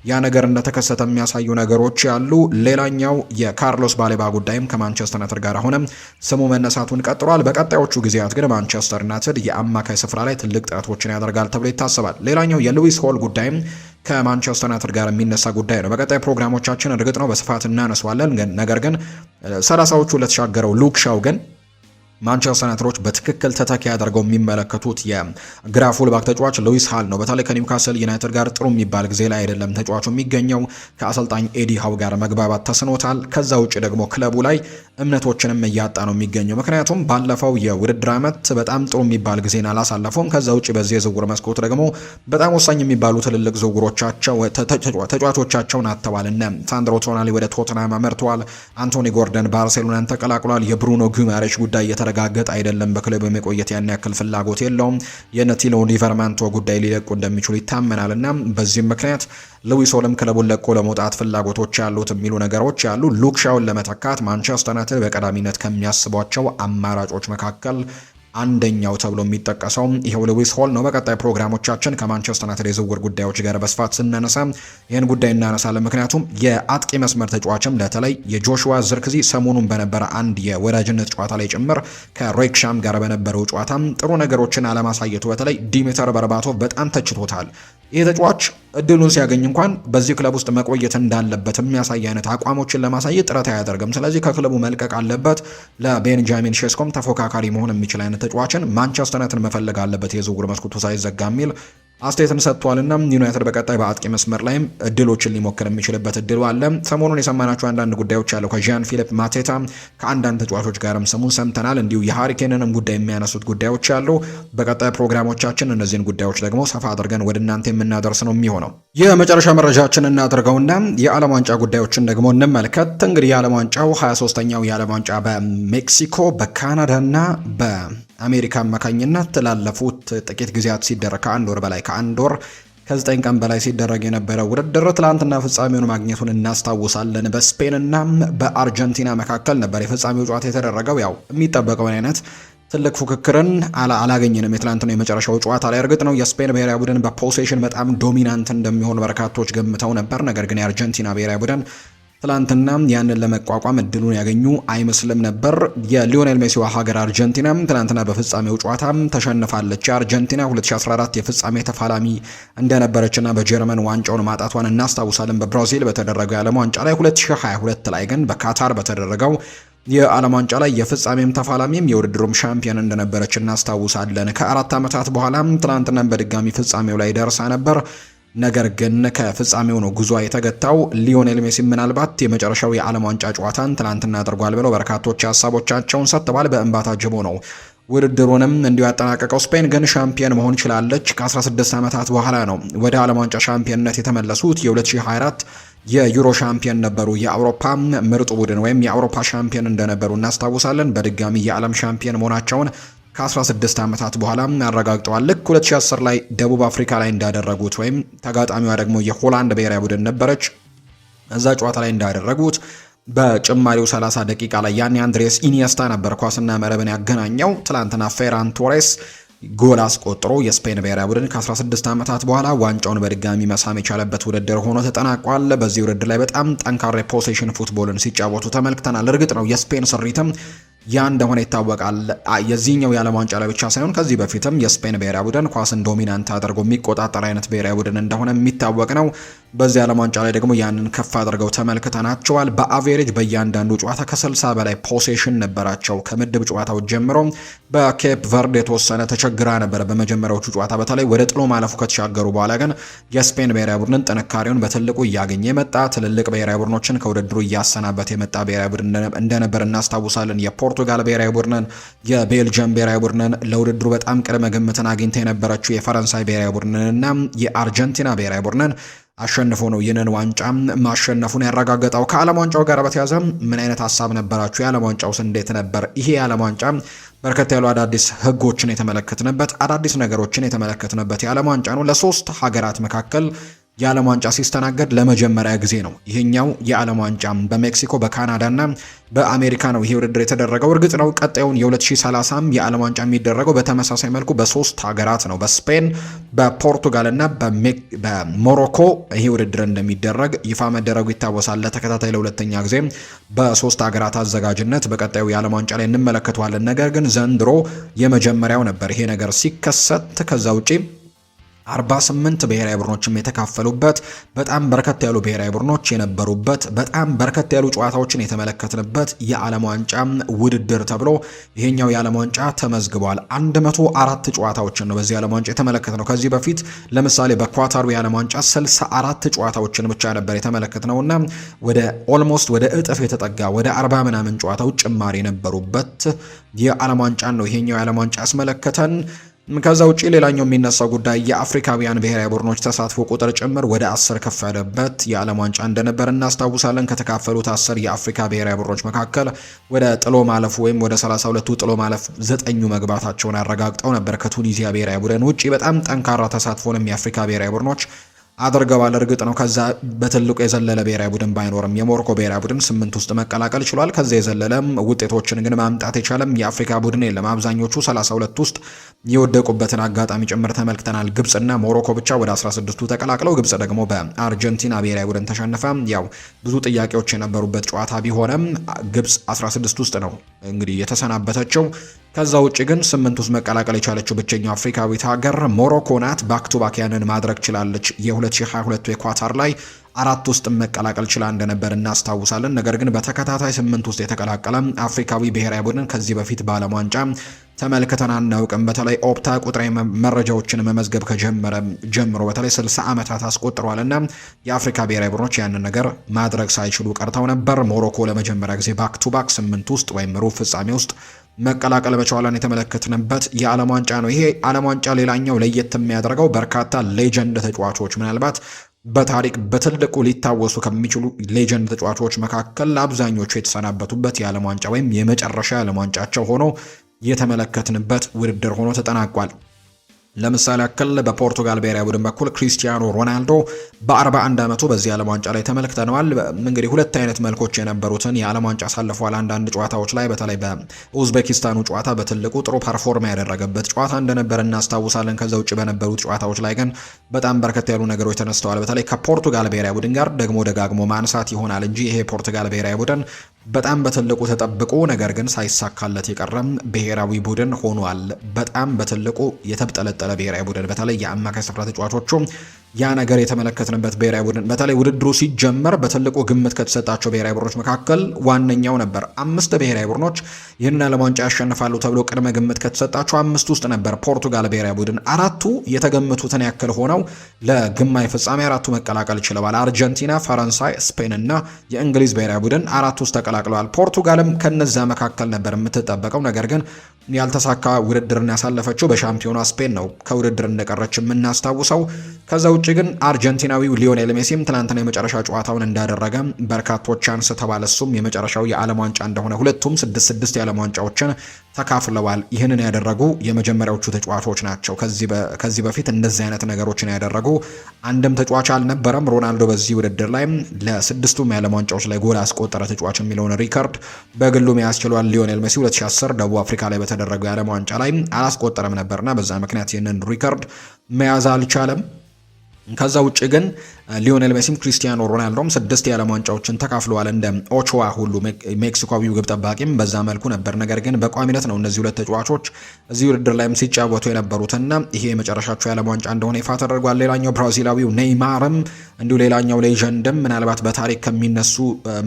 ያ ነገር እንደተከሰተ የሚያሳዩ ነገሮች ያሉ። ሌላኛው የካርሎስ ባሌባ ጉዳይም ከማንቸስተር ዩናይትድ ጋር አሁንም ስሙ መነሳቱን ቀጥሏል። በቀጣዮቹ ጊዜያት ግን ማንቸስተር ዩናይትድ የአማካይ ስፍራ ላይ ትልቅ ጥረቶችን ያደርጋል ተብሎ ይታሰባል። ሌላኛው የሉዊስ ሆል ጉዳይም ከማንቸስተር ዩናይትድ ጋር የሚነሳ ጉዳይ ነው። በቀጣይ ፕሮግራሞቻችን እርግጥ ነው በስፋት እናነሳዋለን። ነገር ግን 30ዎቹ ለተሻገረው ሉክ ሻው ግን ማንቸስተር ዩናይትዶች በትክክል ተተኪ አድርገው የሚመለከቱት የግራ ፉልባክ ተጫዋች ሉዊስ ሃል ነው። በተለይ ከኒውካስል ዩናይትድ ጋር ጥሩ የሚባል ጊዜ ላይ አይደለም ተጫዋቹ የሚገኘው። ከአሰልጣኝ ኤዲ ሃው ጋር መግባባት ተስኖታል። ከዛ ውጭ ደግሞ ክለቡ ላይ እምነቶችንም እያጣ ነው የሚገኘው። ምክንያቱም ባለፈው የውድድር ዓመት በጣም ጥሩ የሚባል ጊዜን አላሳለፈውም። ከዛ ውጭ በዚህ የዝውውር መስኮት ደግሞ በጣም ወሳኝ የሚባሉ ትልልቅ ዝውውሮቻቸው ተጫዋቾቻቸውን አጥተዋል። እነ ሳንድሮ ቶናሊ ወደ ቶትናም አመርተዋል። አንቶኒ ጎርደን ባርሴሎናን ተቀላቅሏል። የብሩኖ ጉማሬሽ ጉዳይ ጋገጥ አይደለም። በክለቡ የመቆየት ያን ያክል ፍላጎት የለውም። የነቲሎ ሊቨርማንቶ ጉዳይ ሊለቁ እንደሚችሉ ይታመናልና በዚህም ምክንያት ሉዊስ ሆልም ክለቡን ለቆ ለመውጣት ፍላጎቶች ያሉት የሚሉ ነገሮች ያሉ። ሉክ ሻውን ለመተካት ማንቸስተር ዩናይትድ በቀዳሚነት ከሚያስቧቸው አማራጮች መካከል አንደኛው ተብሎ የሚጠቀሰው ይሄው ሉዊስ ሆል ነው። በቀጣይ ፕሮግራሞቻችን ከማንቸስተር ዩናይትድ የዝውውር ጉዳዮች ጋር በስፋት ስናነሳ ይህን ጉዳይ እናነሳለን። ምክንያቱም የአጥቂ መስመር ተጫዋችም በተለይ የጆሹዋ ዝርክዚ ሰሞኑን በነበረ አንድ የወዳጅነት ጨዋታ ላይ ጭምር ከሬክሻም ጋር በነበረው ጨዋታም ጥሩ ነገሮችን አለማሳየቱ በተለይ ዲሚተር በርባቶቭ በጣም ተችቶታል። ይህ ተጫዋች እድሉን ሲያገኝ እንኳን በዚህ ክለብ ውስጥ መቆየት እንዳለበት የሚያሳይ አይነት አቋሞችን ለማሳየት ጥረት አያደርግም። ስለዚህ ከክለቡ መልቀቅ አለበት። ለቤንጃሚን ሼስኮም ተፎካካሪ መሆን የሚችል አይነት ተጫዋችን ማንቸስተር ዩናይትድ መፈለግ አለበት የዝውውር መስኮቱ ሳይዘጋ የሚል አስተያየትን ሰጥቷልና ዩናይትድ በቀጣይ በአጥቂ መስመር ላይም እድሎችን ሊሞክር የሚችልበት እድሉ አለ። ሰሞኑን የሰማናቸው አንዳንድ ጉዳዮች አሉ። ከዣን ፊሊፕ ማቴታ ከአንዳንድ ተጫዋቾች ጋርም ስሙን ሰምተናል። እንዲሁ የሃሪኬንንም ጉዳይ የሚያነሱት ጉዳዮች አሉ። በቀጣይ ፕሮግራሞቻችን እነዚህን ጉዳዮች ደግሞ ሰፋ አድርገን ወደ እናንተ የምናደርስ ነው የሚሆነው። የመጨረሻ መረጃችን እናድርገውና የዓለም ዋንጫ ጉዳዮችን ደግሞ እንመልከት። እንግዲህ የዓለም ዋንጫው 23ኛው የዓለም ዋንጫ በሜክሲኮ በካናዳና በአሜሪካ አማካኝነት ላለፉት ጥቂት ጊዜያት ሲደረግ ከአንድ ወር ከ9 ቀን በላይ ሲደረግ የነበረው ውድድር ትላንትና ፍጻሜውን ማግኘቱን እናስታውሳለን። በስፔንና በአርጀንቲና መካከል ነበር የፍጻሜው ጨዋታ የተደረገው። ያው የሚጠበቀውን አይነት ትልቅ ፉክክርን አላገኘንም። የትላንትናው የመጨረሻው ጨዋታ ላይ እርግጥ ነው የስፔን ብሔራዊ ቡድን በፖሴሽን በጣም ዶሚናንት እንደሚሆን በርካቶች ገምተው ነበር። ነገር ግን የአርጀንቲና ብሔራዊ ቡድን ትላንትና ያንን ለመቋቋም እድሉን ያገኙ አይመስልም ነበር። የሊዮኔል ሜሲዋ ሀገር አርጀንቲና ትላንትና በፍጻሜው ጨዋታ ተሸንፋለች። አርጀንቲና 2014 የፍጻሜ ተፋላሚ እንደነበረችና በጀርመን ዋንጫውን ማጣቷን እናስታውሳለን። በብራዚል በተደረገው የዓለም ዋንጫ ላይ 2022 ላይ ግን በካታር በተደረገው የዓለም ዋንጫ ላይ የፍጻሜም ተፋላሚም የውድድሩም ሻምፒዮን እንደነበረች እናስታውሳለን። ከ4 ዓመታት በኋላ ትላንትና በድጋሚ ፍጻሜው ላይ ደርሳ ነበር። ነገር ግን ከፍጻሜው ነው ጉዟ የተገታው። ሊዮኔል ሜሲ ምናልባት የመጨረሻው የዓለም ዋንጫ ጨዋታን ትላንትና አድርጓል ብለው በርካቶች ሀሳቦቻቸውን ሰጥተዋል። በእንባ ታጅቦ ነው ውድድሩንም እንዲሁ ያጠናቀቀው። ስፔን ግን ሻምፒዮን መሆን ችላለች። ከ16 ዓመታት በኋላ ነው ወደ ዓለም ዋንጫ ሻምፒዮንነት የተመለሱት። የ2024 የዩሮ ሻምፒዮን ነበሩ። የአውሮፓ ምርጡ ቡድን ወይም የአውሮፓ ሻምፒዮን እንደነበሩ እናስታውሳለን። በድጋሚ የዓለም ሻምፒዮን መሆናቸውን ከ16 ዓመታት በኋላ አረጋግጠዋል። ልክ 2010 ላይ ደቡብ አፍሪካ ላይ እንዳደረጉት ወይም ተጋጣሚዋ ደግሞ የሆላንድ ብሔራዊ ቡድን ነበረች። እዛ ጨዋታ ላይ እንዳደረጉት በጭማሪው 30 ደቂቃ ላይ ያኔ አንድሬስ ኢኒየስታ ነበር ኳስና መረብን ያገናኘው። ትላንትና ፌራን ቶሬስ ጎል አስቆጥሮ የስፔን ብሔራዊ ቡድን ከ16 ዓመታት በኋላ ዋንጫውን በድጋሚ መሳም የቻለበት ውድድር ሆኖ ተጠናቋል። በዚህ ውድድር ላይ በጣም ጠንካራ ፖሴሽን ፉትቦልን ሲጫወቱ ተመልክተናል። እርግጥ ነው የስፔን ስሪትም ያ እንደሆነ ይታወቃል። የዚህኛው የዓለም ዋንጫ ላይ ብቻ ሳይሆን ከዚህ በፊትም የስፔን ብሔራዊ ቡድን ኳስን ዶሚናንት አድርጎ የሚቆጣጠር አይነት ብሔራዊ ቡድን እንደሆነ የሚታወቅ ነው። በዚህ ዓለም ዋንጫ ላይ ደግሞ ያንን ከፍ አድርገው ተመልክተናቸዋል። በአቬሬጅ በእያንዳንዱ ጨዋታ ከ60 በላይ ፖሴሽን ነበራቸው። ከምድብ ጨዋታው ጀምሮ በኬፕ ቨርድ የተወሰነ ተቸግራ ነበር በመጀመሪያዎቹ ጨዋታ። በተለይ ወደ ጥሎ ማለፉ ከተሻገሩ በኋላ ግን የስፔን ብሔራዊ ቡድን ጥንካሬውን በትልቁ እያገኘ የመጣ ትልልቅ ብሔራዊ ቡድኖችን ከውድድሩ እያሰናበት የመጣ ብሔራዊ ቡድን እንደነበር እናስታውሳለን። የፖርቱጋል ብሔራዊ ቡድንን፣ የቤልጅየም ብሔራዊ ቡድንን፣ ለውድድሩ በጣም ቅድመ ግምትን አግኝታ የነበረችው የፈረንሳይ ብሔራዊ ቡድንንና የአርጀንቲና ብሔራዊ ቡድንን አሸንፎ ነው ይህንን ዋንጫ ማሸነፉን ያረጋገጠው። ከዓለም ዋንጫው ጋር በተያያዘ ምን አይነት ሀሳብ ነበራችሁ? የዓለም ዋንጫውስ እንዴት ነበር? ይሄ የዓለም ዋንጫ በርከት ያሉ አዳዲስ ህጎችን የተመለከትንበት አዳዲስ ነገሮችን የተመለከትንበት የዓለም ዋንጫ ነው። ለሶስት ሀገራት መካከል የዓለም ዋንጫ ሲስተናገድ ለመጀመሪያ ጊዜ ነው። ይሄኛው የዓለም ዋንጫ በሜክሲኮ በካናዳና በአሜሪካ ነው ይሄ ውድድር የተደረገው። እርግጥ ነው ቀጣዩን የ2030 የዓለም ዋንጫ የሚደረገው በተመሳሳይ መልኩ በሶስት ሀገራት ነው። በስፔን፣ በፖርቱጋልና በሞሮኮ ይሄ ውድድር እንደሚደረግ ይፋ መደረጉ ይታወሳል። ለተከታታይ ለሁለተኛ ጊዜ በሶስት ሀገራት አዘጋጅነት በቀጣዩ የዓለም ዋንጫ ላይ እንመለከተዋለን። ነገር ግን ዘንድሮ የመጀመሪያው ነበር ይሄ ነገር ሲከሰት። ከዛ ውጪ 48 ብሔራዊ ቡድኖችም የተካፈሉበት በጣም በርከት ያሉ ብሔራዊ ቡድኖች የነበሩበት በጣም በርከት ያሉ ጨዋታዎችን የተመለከትንበት የዓለም ዋንጫ ውድድር ተብሎ ይሄኛው የዓለም ዋንጫ ተመዝግቧል። 104 ጨዋታዎችን ነው በዚህ የዓለም ዋንጫ የተመለከትነው። ከዚህ በፊት ለምሳሌ በኳታሩ የዓለም ዋንጫ 64 ጨዋታዎችን ብቻ ነበር የተመለከትነውና ወደ ኦልሞስት ወደ እጥፍ የተጠጋ ወደ 40 ምናምን ጨዋታዎች ጭማሪ የነበሩበት የዓለም ዋንጫ ነው ይሄኛው የዓለም ዋንጫ ያስመለከተን። ከዛ ውጪ ሌላኛው የሚነሳው ጉዳይ የአፍሪካውያን ብሔራዊ ቡድኖች ተሳትፎ ቁጥር ጭምር ወደ 10 ከፍ ያለበት የዓለም ዋንጫ እንደነበር እናስታውሳለን። ከተካፈሉት 10 የአፍሪካ ብሔራዊ ቡድኖች መካከል ወደ ጥሎ ማለፉ ወይም ወደ 32ቱ ጥሎ ማለፍ 9ኙ መግባታቸውን አረጋግጠው ነበር። ከቱኒዚያ ብሔራዊ ቡድን ውጪ በጣም ጠንካራ ተሳትፎንም የአፍሪካ ብሔራዊ ቡድኖች አድርገዋል። እርግጥ ነው ከዛ በትልቁ የዘለለ ብሔራዊ ቡድን ባይኖርም የሞሮኮ ብሔራዊ ቡድን 8 ውስጥ መቀላቀል ችሏል። ከዛ የዘለለም ውጤቶችን ግን ማምጣት የቻለም የአፍሪካ ቡድን የለም። አብዛኞቹ 32 ውስጥ የወደቁበትን አጋጣሚ ጭምር ተመልክተናል። ግብጽና ሞሮኮ ብቻ ወደ 16ቱ ተቀላቅለው ግብጽ ደግሞ በአርጀንቲና ብሔራዊ ቡድን ተሸንፋ ያው ብዙ ጥያቄዎች የነበሩበት ጨዋታ ቢሆንም ግብጽ 16 ውስጥ ነው እንግዲህ የተሰናበተችው። ከዛ ውጭ ግን 8 ውስጥ መቀላቀል የቻለችው ብቸኛው አፍሪካዊት ሀገር ሞሮኮ ናት። ባክ ቱ ባክ ያንን ማድረግ ችላለች። የ2022 የኳታር ላይ 4 ውስጥ መቀላቀል ችላ እንደነበር እናስታውሳለን። ነገር ግን በተከታታይ 8 ውስጥ የተቀላቀለ አፍሪካዊ ብሔራዊ ቡድን ከዚህ በፊት በዓለም ዋንጫ ተመልክተን አናውቅም። በተለይ ኦፕታ ቁጥራዊ መረጃዎችን መመዝገብ ከጀመረ ጀምሮ በተለይ 60 ዓመታት አስቆጥሯልና የአፍሪካ ብሔራዊ ቡድኖች ያንን ነገር ማድረግ ሳይችሉ ቀርተው ነበር። ሞሮኮ ለመጀመሪያ ጊዜ ባክ ቱ ባክ 8 ውስጥ ወይም ሩብ ፍጻሜ ውስጥ መቀላቀል መቻሏን የተመለከትንበት የዓለም ዋንጫ ነው። ይሄ ዓለም ዋንጫ ሌላኛው ለየት የሚያደርገው በርካታ ሌጀንድ ተጫዋቾች ምናልባት በታሪክ በትልቁ ሊታወሱ ከሚችሉ ሌጀንድ ተጫዋቾች መካከል አብዛኞቹ የተሰናበቱበት የዓለም ዋንጫ ወይም የመጨረሻ የዓለም ዋንጫቸው ሆኖ የተመለከትንበት ውድድር ሆኖ ተጠናቋል። ለምሳሌ ያክል በፖርቱጋል ብሔራዊ ቡድን በኩል ክሪስቲያኖ ሮናልዶ በ41 ዓመቱ በዚህ የዓለም ዋንጫ ላይ ተመልክተነዋል። እንግዲህ ሁለት አይነት መልኮች የነበሩትን የዓለም ዋንጫ አሳልፏል። አንዳንድ ጨዋታዎች ላይ በተለይ በኡዝቤኪስታኑ ጨዋታ በትልቁ ጥሩ ፐርፎርም ያደረገበት ጨዋታ እንደነበር እናስታውሳለን። ከዛ ውጭ በነበሩት ጨዋታዎች ላይ ግን በጣም በርከት ያሉ ነገሮች ተነስተዋል። በተለይ ከፖርቱጋል ብሔራዊ ቡድን ጋር ደግሞ ደጋግሞ ማንሳት ይሆናል እንጂ ይሄ ፖርቱጋል ብሔራዊ ቡድን በጣም በትልቁ ተጠብቆ ነገር ግን ሳይሳካለት የቀረም ብሔራዊ ቡድን ሆኗል። በጣም በትልቁ የተብጠለጠለ ብሔራዊ ቡድን በተለይ የአማካይ ስፍራ ተጫዋቾቹ ያ ነገር የተመለከትንበት ብሔራዊ ቡድን በተለይ ውድድሩ ሲጀመር በትልቁ ግምት ከተሰጣቸው ብሔራዊ ቡድኖች መካከል ዋነኛው ነበር። 5 ብሔራዊ ቡድኖች ይህንን ዓለም ዋንጫ ያሸንፋሉ ተብሎ ቅድመ ግምት ከተሰጣቸው 5 ውስጥ ነበር ፖርቱጋል ብሔራዊ ቡድን። 4ቱ የተገመቱትን ያክል ሆነው ለግማሽ ፍጻሜ 4ቱ መቀላቀል ችለዋል። አርጀንቲና፣ ፈረንሳይ፣ ስፔን እና የእንግሊዝ ብሔራዊ ቡድን 4 ውስጥ ተቀላቅለዋል። ፖርቱጋልም ከነዛ መካከል ነበር የምትጠበቀው። ነገር ግን ያልተሳካ ውድድርን ያሳለፈችው በሻምፒዮኗ ስፔን ነው ከውድድር እንደቀረች የምናስታውሰው። ከዛ ውጭ ግን አርጀንቲናዊው ሊዮኔል ሜሲም ትናንትና የመጨረሻ ጨዋታውን እንዳደረገ በርካቶች አንስተዋል። እሱም የመጨረሻው የዓለም ዋንጫ እንደሆነ ሁለቱም 6 የዓለም ዋንጫዎችን ተካፍለዋል። ይህንን ያደረጉ የመጀመሪያዎቹ ተጫዋቾች ናቸው። ከዚህ በፊት እንደዚህ አይነት ነገሮችን ያደረጉ አንድም ተጫዋች አልነበረም። ሮናልዶ በዚህ ውድድር ላይ ለ6ቱም የዓለም ዋንጫዎች ላይ ጎል አስቆጠረ ተጫዋች የሚለውን ሪከርድ በግሉ መያዝ ችሏል። ሊዮኔል ሜሲ 2010 ደቡብ አፍሪካ ላይ በተደረገው የዓለም ዋንጫ ላይ አላስቆጠረም ነበርና በዛ ምክንያት ይህንን ሪከርድ መያዝ አልቻለም። ከዛ ውጭ ግን ሊዮኔል ሜሲም ክሪስቲያኖ ሮናልዶም 6 የዓለም ዋንጫዎችን ተካፍለዋል። እንደ ኦቾዋ ሁሉ ሜክሲኮዊው ግብ ጠባቂም በዛ መልኩ ነበር። ነገር ግን በቋሚነት ነው እነዚህ ሁለት ተጫዋቾች እዚህ ውድድር ላይም ሲጫወቱ የነበሩትና ይሄ የመጨረሻቸው የዓለም ዋንጫ እንደሆነ ይፋ ተደርጓል። ሌላኛው ብራዚላዊው ኔይማርም እንዲሁ ሌላኛው ሌጀንድም ምናልባት በታሪክ ከሚነሱ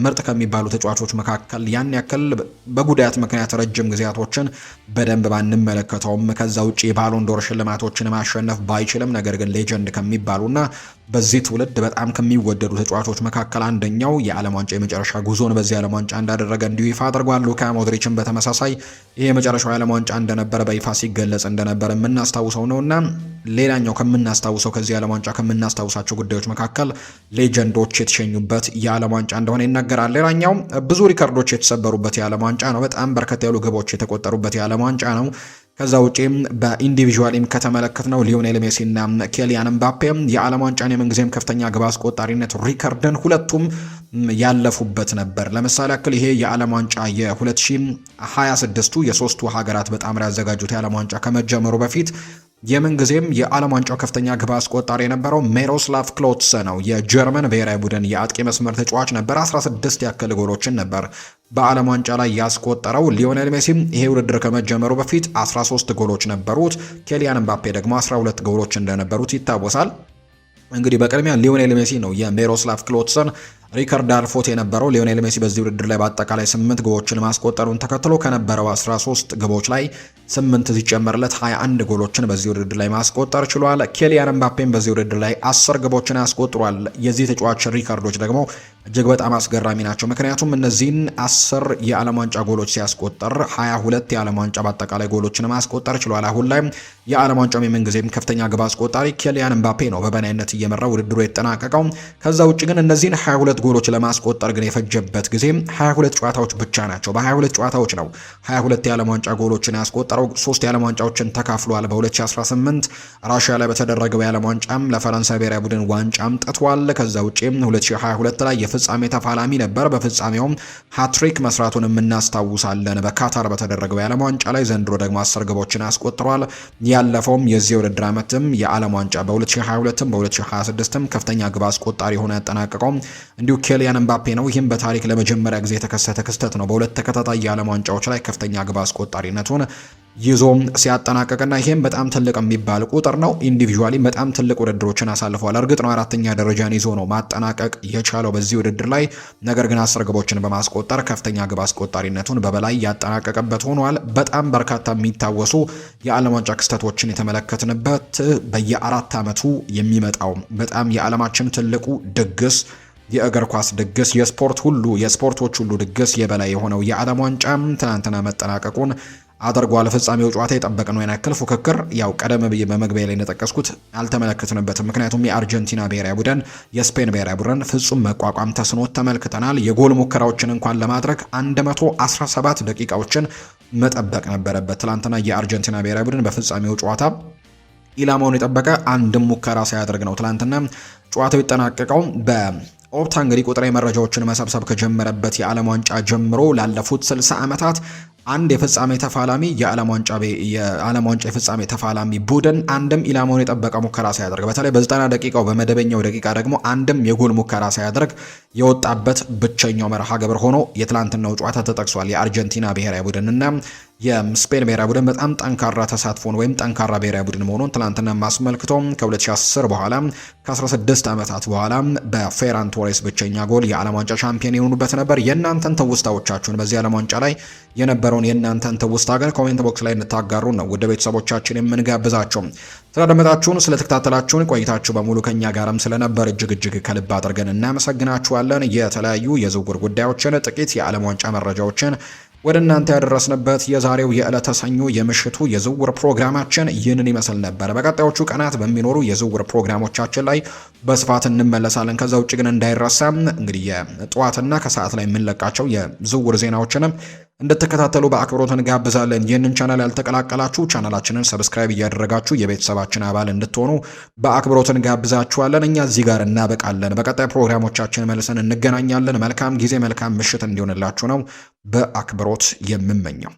ምርጥ ከሚባሉ ተጫዋቾች መካከል ያን ያክል በጉዳት ምክንያት ረጅም ጊዜያቶችን በደንብ ባንመለከተውም ከዛ ውጭ የባሎንዶር ሽልማቶችን ማሸነፍ ባይችልም ነገር ግን ሌጀንድ ከሚባሉና በዚህ ትውልድ በጣም ከሚወደዱ ተጫዋቾች መካከል አንደኛው የዓለም ዋንጫ የመጨረሻ ጉዞን በዚህ የዓለም ዋንጫ እንዳደረገ እንዲሁ ይፋ አድርጓል። ሉካ ሞድሪችም በተመሳሳይ ይሄ የመጨረሻው የዓለም ዋንጫ እንደነበረ በይፋ ሲገለጽ እንደነበረ የምናስታውሰው ነውና ሌላኛው ከምናስታውሰው ከዚህ የዓለም ዋንጫ ከምናስታውሳቸው ጉዳዮች መካከል ሌጀንዶች የተሸኙበት የዓለም ዋንጫ እንደሆነ ይነገራል። ሌላኛው ብዙ ሪከርዶች የተሰበሩበት የዓለም ዋንጫ ነው። በጣም በርከት ያሉ ግቦች የተቆጠሩበት የዓለም ዋንጫ ነው። ከዛ ውጪም በኢንዲቪዥዋልም ከተመለከትነው ሊዮኔል ሜሲና ኬሊያን ምባፔ የዓለም ዋንጫን የምንጊዜም ከፍተኛ ግብ አስቆጣሪነት ሪከርድን ሁለቱም ያለፉበት ነበር። ለምሳሌ ያክል ይሄ የዓለም ዋንጫ የ2026ቱ የሶስቱ ሀገራት በጣምራ ያዘጋጁት የዓለም ዋንጫ ከመጀመሩ በፊት የምንጊዜም የዓለም ዋንጫው ከፍተኛ ግብ አስቆጣሪ የነበረው ሚሮስላቭ ክሎትሰ ነው። የጀርመን ብሔራዊ ቡድን የአጥቂ መስመር ተጫዋች ነበር። 16 ያክል ጎሎችን ነበር በዓለም ዋንጫ ላይ ያስቆጠረው። ሊዮኔል ሜሲም ይሄ ውድድር ከመጀመሩ በፊት 13 ጎሎች ነበሩት። ኬሊያን ምባፔ ደግሞ 12 ጎሎች እንደነበሩት ይታወሳል። እንግዲህ በቅድሚያ ሊዮኔል ሜሲ ነው የሚሮስላቭ ክሎትሰን ሪከርድ አልፎት የነበረው። ሊዮኔል ሜሲ በዚህ ውድድር ላይ በአጠቃላይ 8 ግቦችን ማስቆጠሩን ተከትሎ ከነበረው 13 ግቦች ላይ 8 ሲጨመርለት 21 ጎሎችን በዚህ ውድድር ላይ ማስቆጠር ችሏል። ኬሊያን ምባፔም በዚህ ውድድር ላይ 10 ግቦችን ያስቆጥሯል። የዚህ ተጫዋች ሪከርዶች ደግሞ እጅግ በጣም አስገራሚ ናቸው። ምክንያቱም እነዚህን 10 የዓለም ዋንጫ ጎሎች ሲያስቆጠር 22 የዓለም ዋንጫ በአጠቃላይ ጎሎችን ማስቆጠር ችሏል። አሁን ላይ የዓለም ዋንጫው የምንጊዜም ከፍተኛ ግብ አስቆጣሪ ኬሊያን ምባፔ ነው በበላይነት እየመራ ውድድሩ የተጠናቀቀው። ከዛ ውጭ ግን እነዚህን 22 ጎሎች ለማስቆጠር ግን የፈጀበት ጊዜ 22 ጨዋታዎች ብቻ ናቸው። በ22 ጨዋታዎች ነው 22 የዓለም ዋንጫ ጎሎችን ያስቆጠረው። 3 የዓለም ዋንጫዎችን ተካፍሏል። በ2018 ራሽያ ላይ በተደረገው የዓለም ዋንጫም ለፈረንሳይ ብሔራዊ ቡድን ዋንጫ አምጥቷል። ከዛ ውጪ 2022 ላይ የፍጻሜ ተፋላሚ ነበር። በፍጻሜውም ሃትሪክ መስራቱን እናስታውሳለን በካታር በተደረገው የዓለም ዋንጫ ላይ። ዘንድሮ ደግሞ 10 ግቦችን አስቆጥሯል። ያለፈውም የዚህ ውድድር ዓመትም የዓለም ዋንጫ በ2022ም በ2026ም ከፍተኛ ግብ አስቆጣሪ ሆኖ ያጠናቀቀው እንዲሁ ኬሊያን ምባፔ ነው። ይህም በታሪክ ለመጀመሪያ ጊዜ የተከሰተ ክስተት ነው። በሁለት ተከታታይ የዓለም ዋንጫዎች ላይ ከፍተኛ ግብ አስቆጣሪነቱን ይዞ ሲያጠናቀቅና ይህም በጣም ትልቅ የሚባል ቁጥር ነው። ኢንዲቪዥዋሊ በጣም ትልቅ ውድድሮችን አሳልፈዋል። እርግጥ ነው 4ኛ ደረጃን ይዞ ነው ማጠናቀቅ የቻለው በዚህ ውድድር ላይ። ነገር ግን 10 ግቦችን በማስቆጠር ከፍተኛ ግብ አስቆጣሪነቱን በበላይ ያጠናቀቀበት ሆኗል። በጣም በርካታ የሚታወሱ የዓለም ዋንጫ ክስተቶችን የተመለከትንበት በየ4 ዓመቱ የሚመጣው በጣም የዓለማችን ትልቁ ድግስ የእግር ኳስ ድግስ የስፖርቶች ሁሉ ድግስ የበላይ የሆነው የዓለም ዋንጫ ትናንትና መጠናቀቁን አድርጓል። ፍጻሜው ጨዋታ የጠበቅነው ያክል ፉክክር ያው ቀደም ብዬ በመግቢያ ላይ እንደጠቀስኩት አልተመለከትንበትም። ምክንያቱም የአርጀንቲና ብሔራዊ ቡድን የስፔን ብሔራዊ ቡድን ፍጹም መቋቋም ተስኖት ተመልክተናል። የጎል ሙከራዎችን እንኳን ለማድረግ 117 ደቂቃዎችን መጠበቅ ነበረበት። ትናንትና የአርጀንቲና ብሔራዊ ቡድን በፍጻሜው ጨዋታ ኢላማውን የጠበቀ አንድም ሙከራ ሳያደርግ ነው ትናንትና ጨዋታው ይጠናቀቀው። ኦፕታ እንግዲህ ቁጥራዊ መረጃዎችን መሰብሰብ ከጀመረበት የዓለም ዋንጫ ጀምሮ ላለፉት 60 ዓመታት አንድ የፍጻሜ ተፋላሚ የዓለም ዋንጫ የፍጻሜ ተፋላሚ ቡድን አንድም ኢላማውን የጠበቀ ሙከራ ሳያደርግ በተለይ በ90 ደቂቃው በመደበኛው ደቂቃ ደግሞ አንድም የጎል ሙከራ ሳያደርግ የወጣበት ብቸኛው መርሃ ግብር ሆኖ የትላንትናው ጨዋታ ተጠቅሷል። የአርጀንቲና ብሔራዊ ቡድንና የስፔን ብሔራዊ ቡድን በጣም ጠንካራ ተሳትፎን ወይም ጠንካራ ብሔራዊ ቡድን መሆኑን ትናንትና ማስመልክቶ ከ2010 በኋላ ከ16 ዓመታት በኋላ በፌራን ቶሬስ ብቸኛ ጎል የዓለም ዋንጫ ሻምፒዮን የሆኑበት ነበር። የእናንተን ትውስታዎቻችሁን በዚህ ዓለም ዋንጫ ላይ የነበረውን የእናንተን ትውስታ ግን ኮሜንት ቦክስ ላይ እንታጋሩ ነው ውድ ቤተሰቦቻችን የምንጋብዛቸው። ስለደመጣችሁን ስለተከታተላችሁን ቆይታችሁ በሙሉ ከኛ ጋርም ስለነበር እጅግ ከልብ አድርገን እናመሰግናችኋለን። የተለያዩ የዝውውር ጉዳዮችን ጥቂት የዓለም ዋንጫ መረጃዎችን ወደ እናንተ ያደረስንበት የዛሬው የዕለተ ሰኞ የምሽቱ የዝውውር ፕሮግራማችን ይህንን ይመስል ነበር። በቀጣዮቹ ቀናት በሚኖሩ የዝውውር ፕሮግራሞቻችን ላይ በስፋት እንመለሳለን። ከዛ ውጭ ግን እንዳይረሳም እንግዲህ የጠዋትና ከሰዓት ላይ የምንለቃቸው የዝውውር ዜናዎችንም እንድትከታተሉ በአክብሮት እንጋብዛለን። ይህንን ቻናል ያልተቀላቀላችሁ ቻናላችንን ሰብስክራይብ እያደረጋችሁ የቤተሰባችን አባል እንድትሆኑ በአክብሮት እንጋብዛችኋለን። እኛ እዚህ ጋር እናበቃለን። በቀጣይ ፕሮግራሞቻችን መልሰን እንገናኛለን። መልካም ጊዜ፣ መልካም ምሽት እንዲሆንላችሁ ነው በአክብሮት የምመኘው።